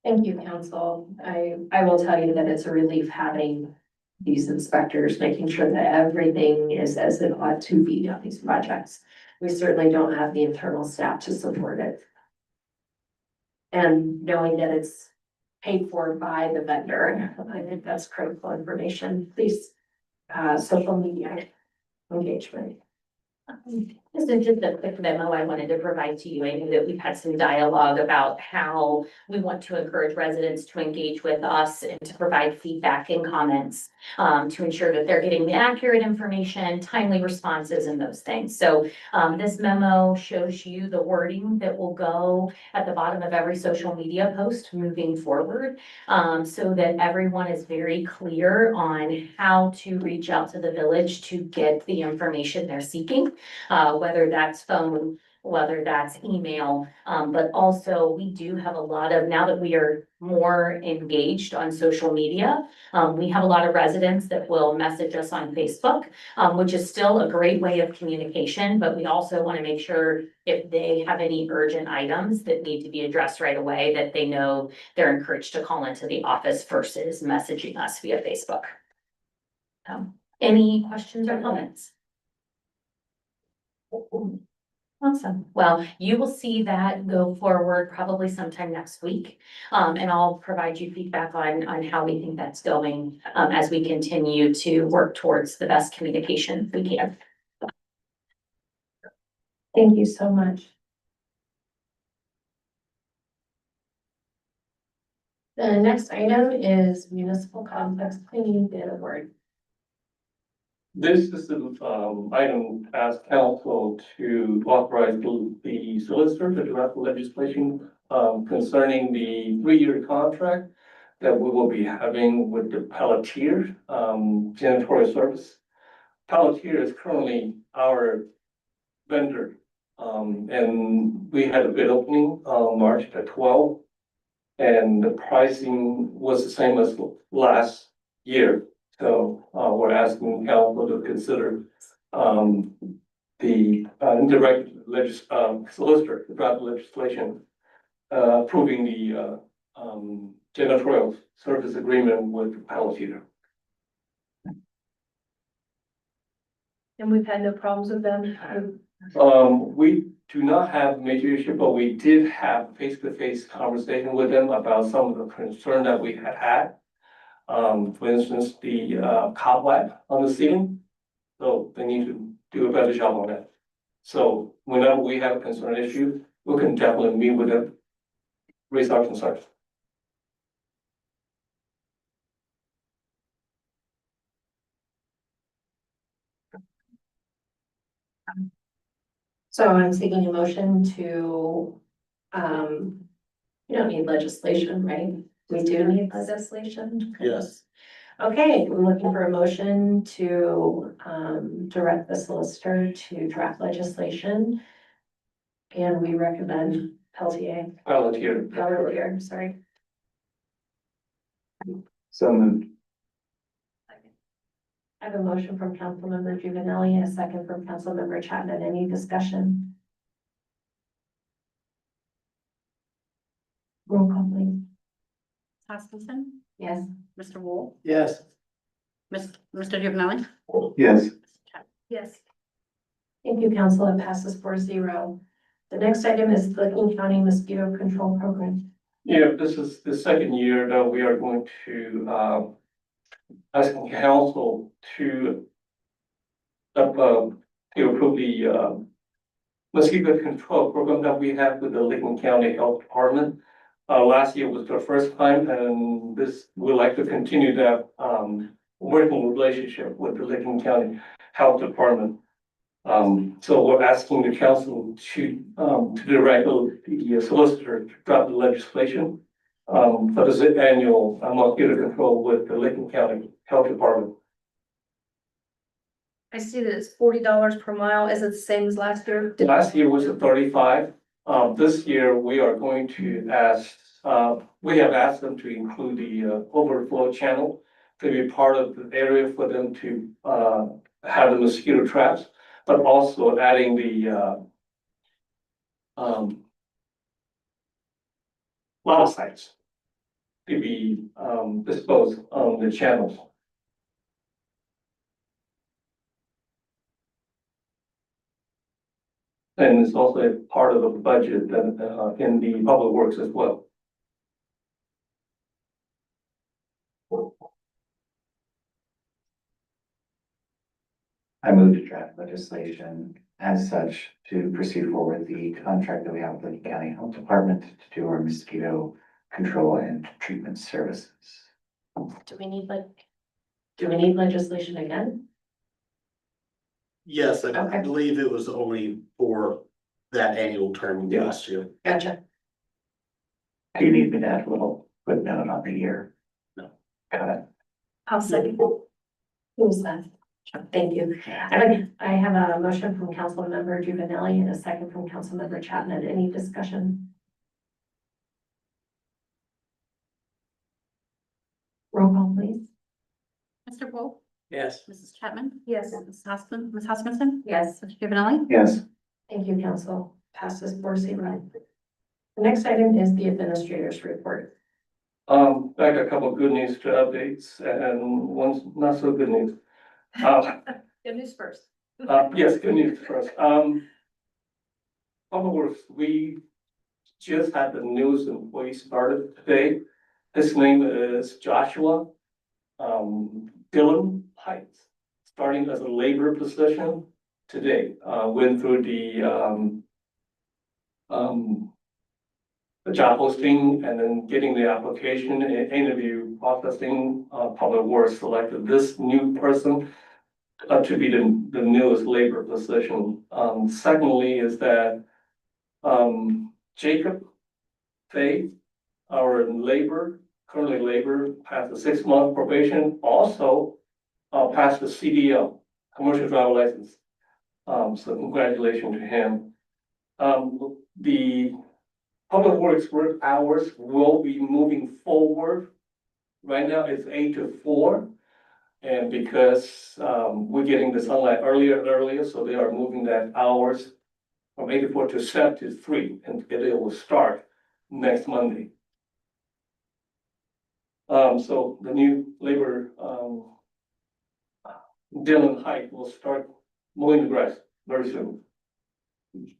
Thank you, council. I will tell you that it's a relief having these inspectors, making sure that everything is as it ought to be on these projects. We certainly don't have the internal staff to support it. And knowing that it's paid for by the vendor, I think that's critical information. Please, social media engagement. This is just a quick memo I wanted to provide to you. I know that we've had some dialogue about how we want to encourage residents to engage with us and to provide feedback and comments, to ensure that they're getting the accurate information, timely responses, and those things. So this memo shows you the wording that will go at the bottom of every social media post moving forward, so that everyone is very clear on how to reach out to the village to get the information they're seeking. Whether that's phone, whether that's email, but also we do have a lot of, now that we are more engaged on social media, we have a lot of residents that will message us on Facebook, which is still a great way of communication, but we also want to make sure if they have any urgent items that need to be addressed right away, that they know they're encouraged to call into the office versus messaging us via Facebook. Any questions or comments? Awesome. Well, you will see that go forward probably sometime next week. And I'll provide you feedback on how we think that's going, as we continue to work towards the best communication we can. Thank you so much. The next item is municipal complex cleaning bid award. This is the, item as council to authorize the solicitor to draft legislation, concerning the 3-year contract that we will be having with the Pelletier, janitorial service. Pelletier is currently our vendor, and we had a bid opening on March the 12th. And the pricing was the same as last year. So, we're asking council to consider, the, indirect solicitor, to draft legislation, approving the, janitorial service agreement with Palantir. And we've had no problems with them. We do not have major issue, but we did have face-to-face conversation with them about some of the concern that we had had. For instance, the cobweb on the ceiling. So they need to do a better job on that. So whenever we have a concern issue, we can definitely meet with them, raise our concerns. So I'm seeking a motion to, you don't need legislation, right? We do need legislation? Yes. Okay, we're looking for a motion to, direct the solicitor to draft legislation. And we recommend Peltier, Palantir. sorry. So moved. I have a motion from Councilmember Juvenile and a second from Councilmember Chapman. Any discussion? Roll call, please. Hoskinson, Yes. Mr. Wool, Yes. Mr. Juvenile. Yes. Yes. Thank you, Council. It passes 4-0. The next item is the Licking County Mosquito Control Program. Yeah, this is the second year that we are going to, ask council to approve the, mosquito control program that we have with the Licking County Health Department. Last year was the first time, and we'd like to continue that, working relationship with the Licking County Health Department. So we're asking the council to direct the solicitor to draft the legislation for this annual mosquito control with the Licking County Health Department. I see that it's $40 per mile. Is it the same as last year? Last year was a 35. This year we are going to ask, we have asked them to include the overflow channel to be part of the area for them to have the mosquito traps, but also adding the lava sites to be disposed on the channels. And it's also a part of the budget that in the public works as well. I move to draft legislation as such to proceed forward the contract that we have with the County Health Department to do our mosquito control and treatment services. Do we need legislation again? Yes, I Okay. believe it was only for that annual term last year. Gotcha. Do you need me to add a little footnote on the year? No. Got it. I'll second. Who's that? Thank you. I have a motion from Councilmember Juvenile and a second from Councilmember Chapman. Any discussion? Roll call, please. Mr. Wool, Yes. Mrs. Chapman, Yes. Ms. Hoskinson, Yes. Mr. Juvenile. Yes. Thank you, Council. Passes 4-0. The next item is the administrator's report. I got a couple of good news to updates and one's not so good news. Good news first. Yes, good news first. Public Works, we just had the newest employee started today. His name is Joshua Dylan Heights, starting as a labor position today. Went through the job posting and then getting the application and interview processing. Public Works selected this new person to be the newest labor position. Secondly is that Jacob Fay, our currently labor, passed the 6-month probation, also passed the CDL, commercial driver license. So congratulations to him. The Public Works work hours will be moving forward. Right now it's 8 to 4. And because we're getting the sunlight earlier and earlier, so they are moving that hours from 8 to 4 to 7 to 3, and it will start next Monday. So the new labor, Dylan Height will start mowing the grass very soon.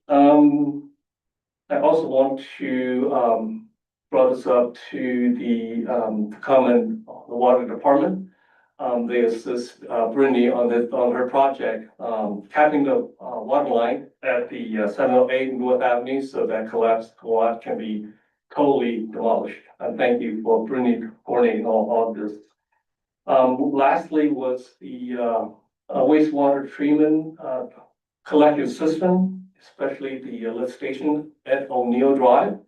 I also want to, brought this up to the comment, the water department. They assist, Brittany on her project, capping the, water line at the 708 North Avenue, so that collapsed lot can be totally demolished. And thank you for Brittany coordinating all this. Lastly was the, wastewater treatment, collective system, especially the lift station at O'Neill Drive.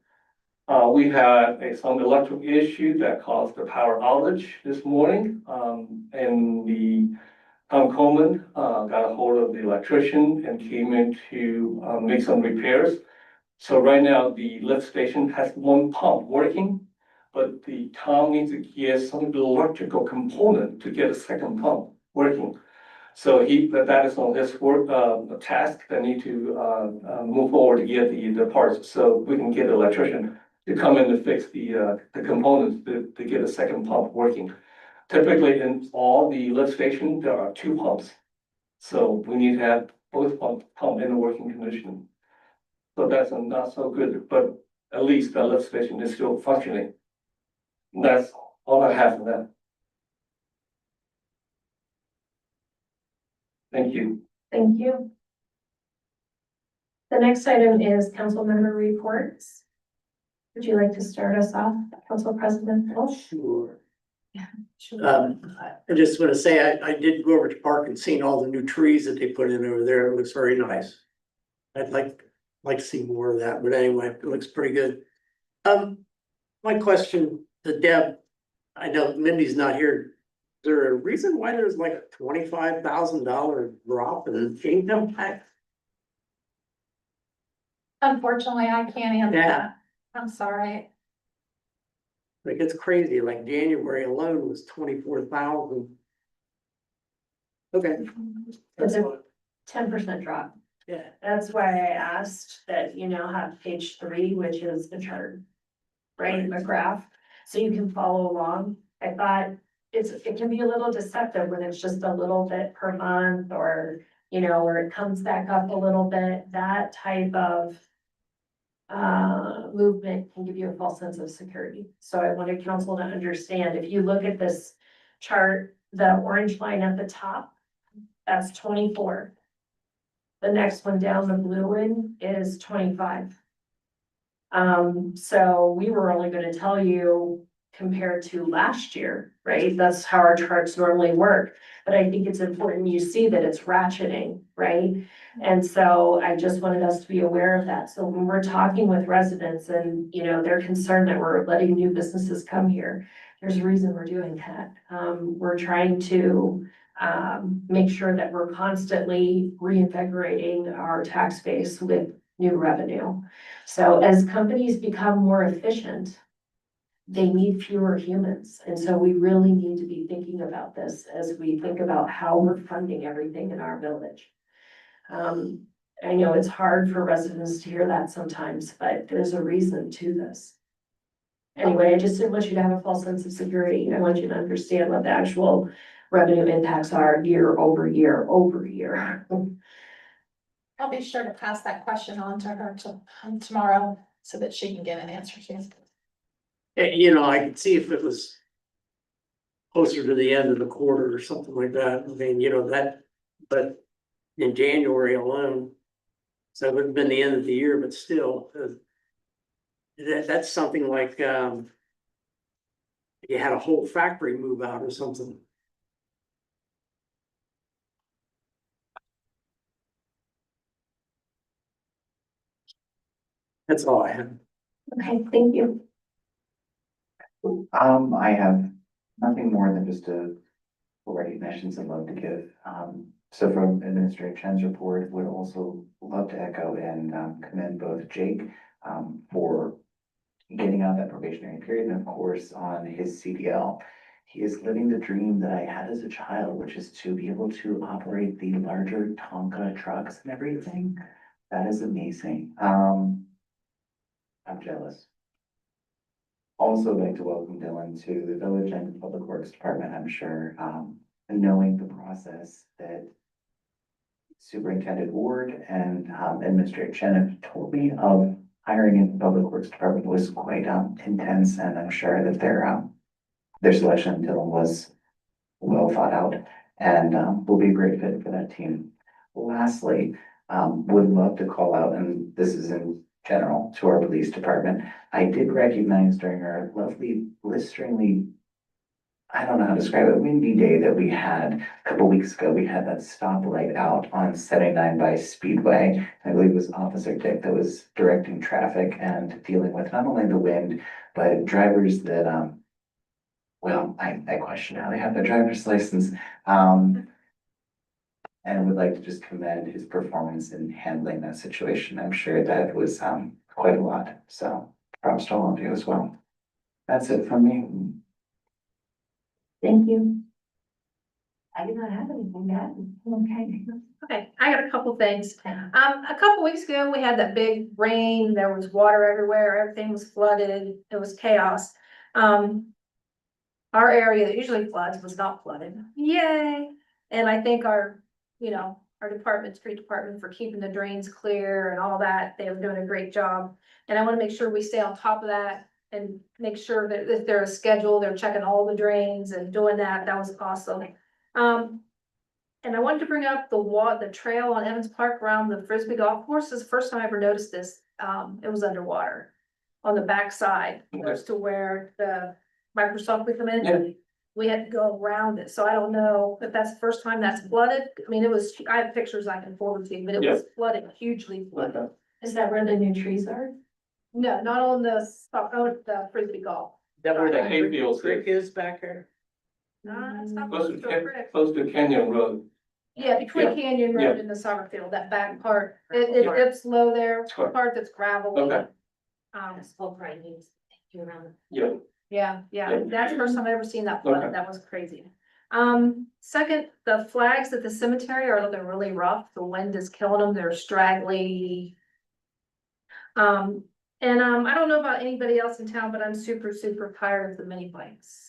We had some electrical issue that caused the power outage this morning, and the Tom Coleman, got a hold of the electrician and came in to, make some repairs. So right now, the lift station has one pump working, but the town needs to get some of the electrical component to get a second pump working. So that is on his work, task that need to, move forward to get the parts, so we can get an electrician to come in to fix the components to get a second pump working. Typically, in all the lift stations, there are two pumps. So we need to have both pump in a working condition. So that's not so good, but at least the lift station is still functioning. That's all I have for that. Thank you. Thank you. The next item is council member reports. Would you like to start us off, Council President? Sure. Sure. I just want to say, I did go over to park and seen all the new trees that they put in over there. It looks very nice. I'd like to see more of that, but anyway, it looks pretty good. My question to Deb, I know Mindy's not here. Is there a reason why there's like a $25,000 drop in income tax? Unfortunately, I can't answer Yeah. that. I'm sorry. Like, it's crazy, like January alone was 24,000. Okay. It's a 10% drop. Yeah. That's why I asked that, have page 3, which is the chart. Right, the graph, so you can follow along. I thought it can be a little deceptive when it's just a little bit per month or, where it comes back up a little bit, that type of movement can give you a false sense of security. So I wanted council to understand, if you look at this chart, the orange line at the top, that's 24. The next one down, the blue one, is 25. So we were only gonna tell you compared to last year, right? That's how our charts normally work. But I think it's important you see that it's ratcheting, right? And so I just wanted us to be aware of that. So when we're talking with residents and, they're concerned that we're letting new businesses come here, there's a reason we're doing that. We're trying to make sure that we're constantly reinvigorating our tax base with new revenue. So as companies become more efficient, they need fewer humans. And so we really need to be thinking about this as we think about how we're funding everything in our village. I know it's hard for residents to hear that sometimes, but there's a reason to this. Anyway, I just didn't want you to have a false sense of security. I want you to understand what the actual revenue impacts are year over year over year. I'll be sure to pass that question on to her tomorrow so that she can get an answer to you. I could see if it was closer to the end of the quarter or something like that. I mean, but in January alone, so it would have been the end of the year, but still, that's something like, you had a whole factory move out or something. That's all I have. Okay, thank you. I have nothing more than just a recognitions I'd love to give. So from Administrator Chen's report, would also love to echo and commend both Jake for getting out that probationary period and of course on his CDL. He is living the dream that I had as a child, which is to be able to operate the larger Tonka trucks and everything. That is amazing. I'm jealous. also like to welcome Dylan to the Village and Public Works Department, I'm sure, and knowing the process that Superintendent Ward and Administrator Chen have told me of hiring in the Public Works Department was quite intense, and I'm sure that their selection of Dylan was well thought out and will be a great fit for that team. Lastly, would love to call out, and this is in general, to our police department. I did recognize during our lovely blisteringly, I don't know how to describe it, windy day that we had a couple weeks ago. We had that stoplight out on 79 by Speedway. I believe it was Officer Dick that was directing traffic and dealing with not only the wind, but drivers that, well, I question how they have their driver's license. And would like to just commend his performance in handling that situation. I'm sure that was quite a lot. So props to all of you as well. That's it from me. Thank you. I do not have anything to add. Okay. Okay, I got a couple things. A couple weeks ago, we had that big rain, there was water everywhere, everything was flooded, it was chaos. Our area that usually floods was not flooded, yay! And I think our, our department, street department, for keeping the drains clear and all that, they were doing a great job. And I wanna make sure we stay on top of that and make sure that if they're a schedule, they're checking all the drains and doing that, that was awesome. And I wanted to bring up the trail on Evans Park around the Frisbee golf course. This is the first time I ever noticed this. It was underwater on the backside, close to where the Microsoft would come in. Yeah. We had to go around it, so I don't know if that's the first time that's flooded. I mean, I have pictures I can forward to you, but it was flooded, hugely flooded. Is that where the new trees are? No, not on the Frisbee golf. That where The the hayfield creek is back there? It's not Close to close to a creek. close to Canyon Road. Yeah, between Canyon Road and the soccer field, that back part, it dips low there, Sure. part that's gravel. Okay. School probably needs to take you around. Yeah. Yeah, Yeah. that's the first time I've ever seen that flood, Okay. that was crazy. Second, the flags at the cemetery are looking really rough, the wind is killing them, they're straggly. I don't know about anybody else in town, but I'm super, super tired of the mini bikes.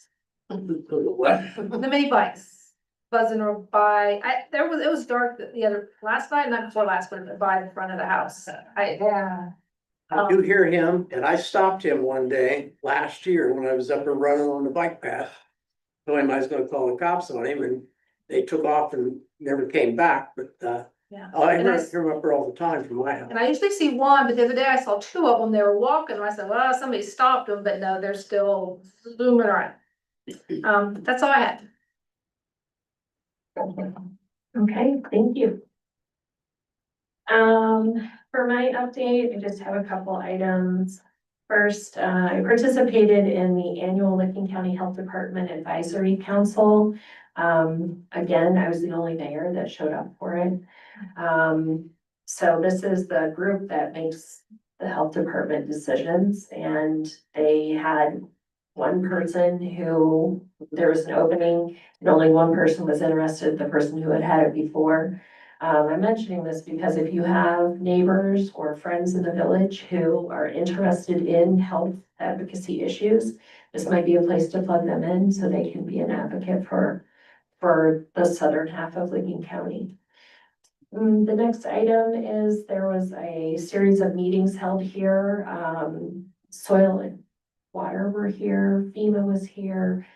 What? The mini bikes buzzing by, it was dark last night, not before last, but by the front of the house. I do hear him, and I stopped him one day last year when I was up there running on the bike path. Told him I was gonna call the cops on him, and they took off and never came back, but, Yeah. I And I hear s- him up there all the time from my house. And I usually see one, but the other day I saw two of them, they were walking, and I said, well, somebody stopped them, but no, they're still zooming around. That's all I had. Okay, thank you. For my update, I just have a couple items. First, I participated in the annual Licking County Health Department Advisory Council. Again, I was the only mayor that showed up for it. So this is the group that makes the health department decisions, and they had one person who, there was an opening, and only one person was interested, the person who had had it before. I'm mentioning this because if you have neighbors or friends in the village who are interested in health advocacy issues, this might be a place to plug them in so they can be an advocate for the southern half of Licking County. The next item is there was a series of meetings held here. Soil and water were here, FEMA was here.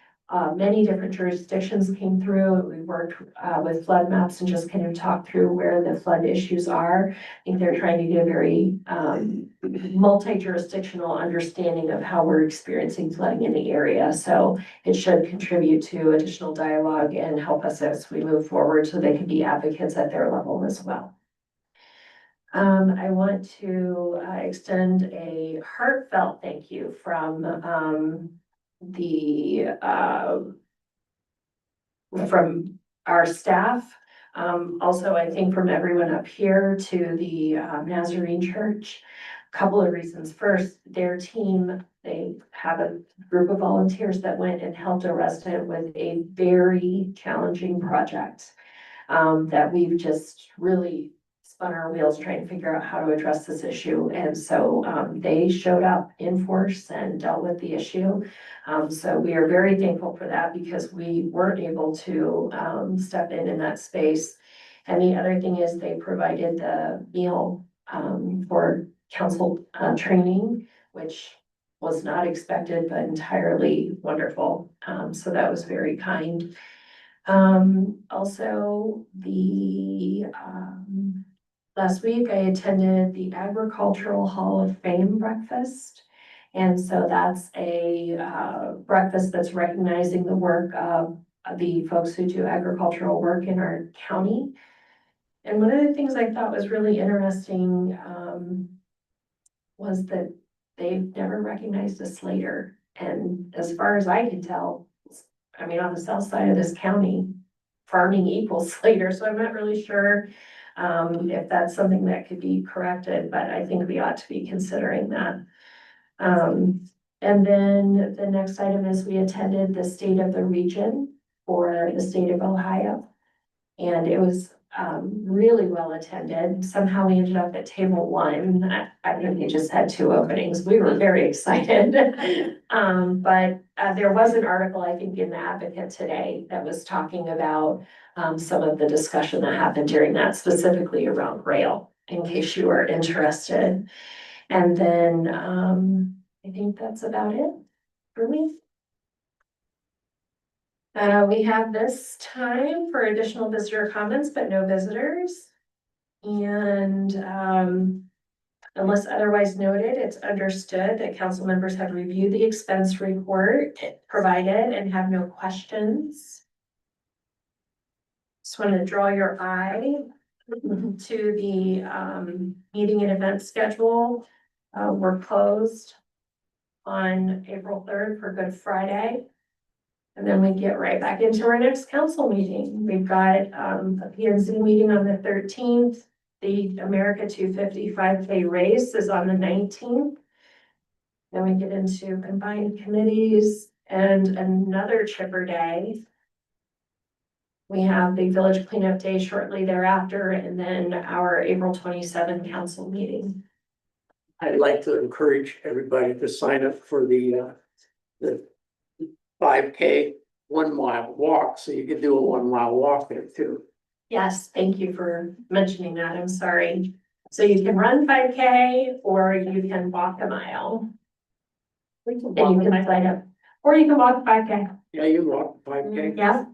Many different jurisdictions came through. We worked with flood maps and just kind of talked through where the flood issues are. I think they're trying to get a very multi-jurisdictional understanding of how we're experiencing flooding in the area. So it should contribute to additional dialogue and help us as we move forward so they can be advocates at their level as well. I want to extend a heartfelt thank you from from our staff. Also, I think from everyone up here to the Nazarene Church. Couple of reasons. First, their team, they have a group of volunteers that went and helped a resident with a very challenging project that we've just really spun our wheels trying to figure out how to address this issue. And so they showed up in force and dealt with the issue. So we are very thankful for that because we weren't able to step in that space. And the other thing is they provided the meal for council training, which was not expected, but entirely wonderful. So that was very kind. Also last week I attended the Agricultural Hall of Fame breakfast. And so that's a breakfast that's recognizing the work of the folks who do agricultural work in our county. And one of the things I thought was really interesting was that they've never recognized a Slater. And as far as I can tell, I mean, on the south side of this county, farming equals Slater, so I'm not really sure if that's something that could be corrected, but I think we ought to be considering that. And then the next item is we attended the State of the Region for the state of Ohio. And it was really well attended. Somehow we ended up at table 1. I think they just had 2 openings. We were very excited. But there was an article, I think, in the Advocate today that was talking about some of the discussion that happened during that, specifically around rail, in case you are interested. And then I think that's about it for me. We have this time for additional visitor comments, but no visitors. And unless otherwise noted, it's understood that council members have reviewed the expense report provided and have no questions. Just want to draw your eye to the meeting and event schedule. We're closed on April 3rd for Good Friday. And then we get right back into our next council meeting. We've got a PNC meeting on the 13th. The America 255K race is on the 19th. Then we get into combined committees and another chipper day. We have the village cleanup day shortly thereafter, and then our April 27th council meeting. I'd like to encourage everybody to sign up for the 5K 1 mile walk, so you can do a 1 mile walk there too. Yes, thank you for mentioning that. I'm sorry. So you can run 5K or you can walk a mile. We can And walk, you can sign up, or you can walk 5K. yeah, you can walk 5K. Yeah.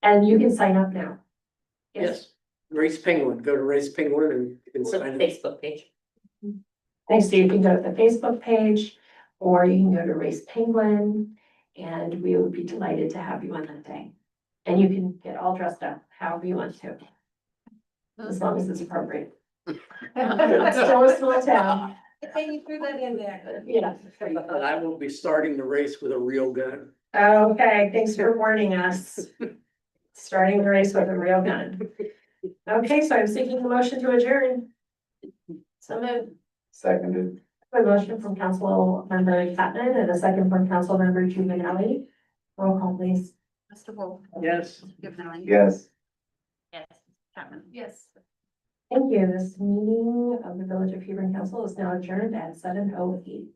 And you can sign up now. Yes, Race Penguin, go to Race Penguin and you can sign up. Facebook page. Thanks, so you can go to the Facebook page or you can go to Race Penguin and we would be delighted to have you on that day. And you can get all dressed up however you want to. As long as it's appropriate. It's still a small town. Hey, you threw that in there. Yeah. And I will be starting the race with a real gun. Okay, thanks for warning us. Starting the race with a real gun. Okay, so I'm seeking a motion to adjourn. So moved. Seconded. A motion from Council Member Chapman and a second from Council Member Juvenile. Roll call, please. Mr. Wolf. Yes. Gibnelli. Yes. Yes. Chapman. Yes. Thank you. This meeting of the Village of Hebron Council is now adjourned at 7:08.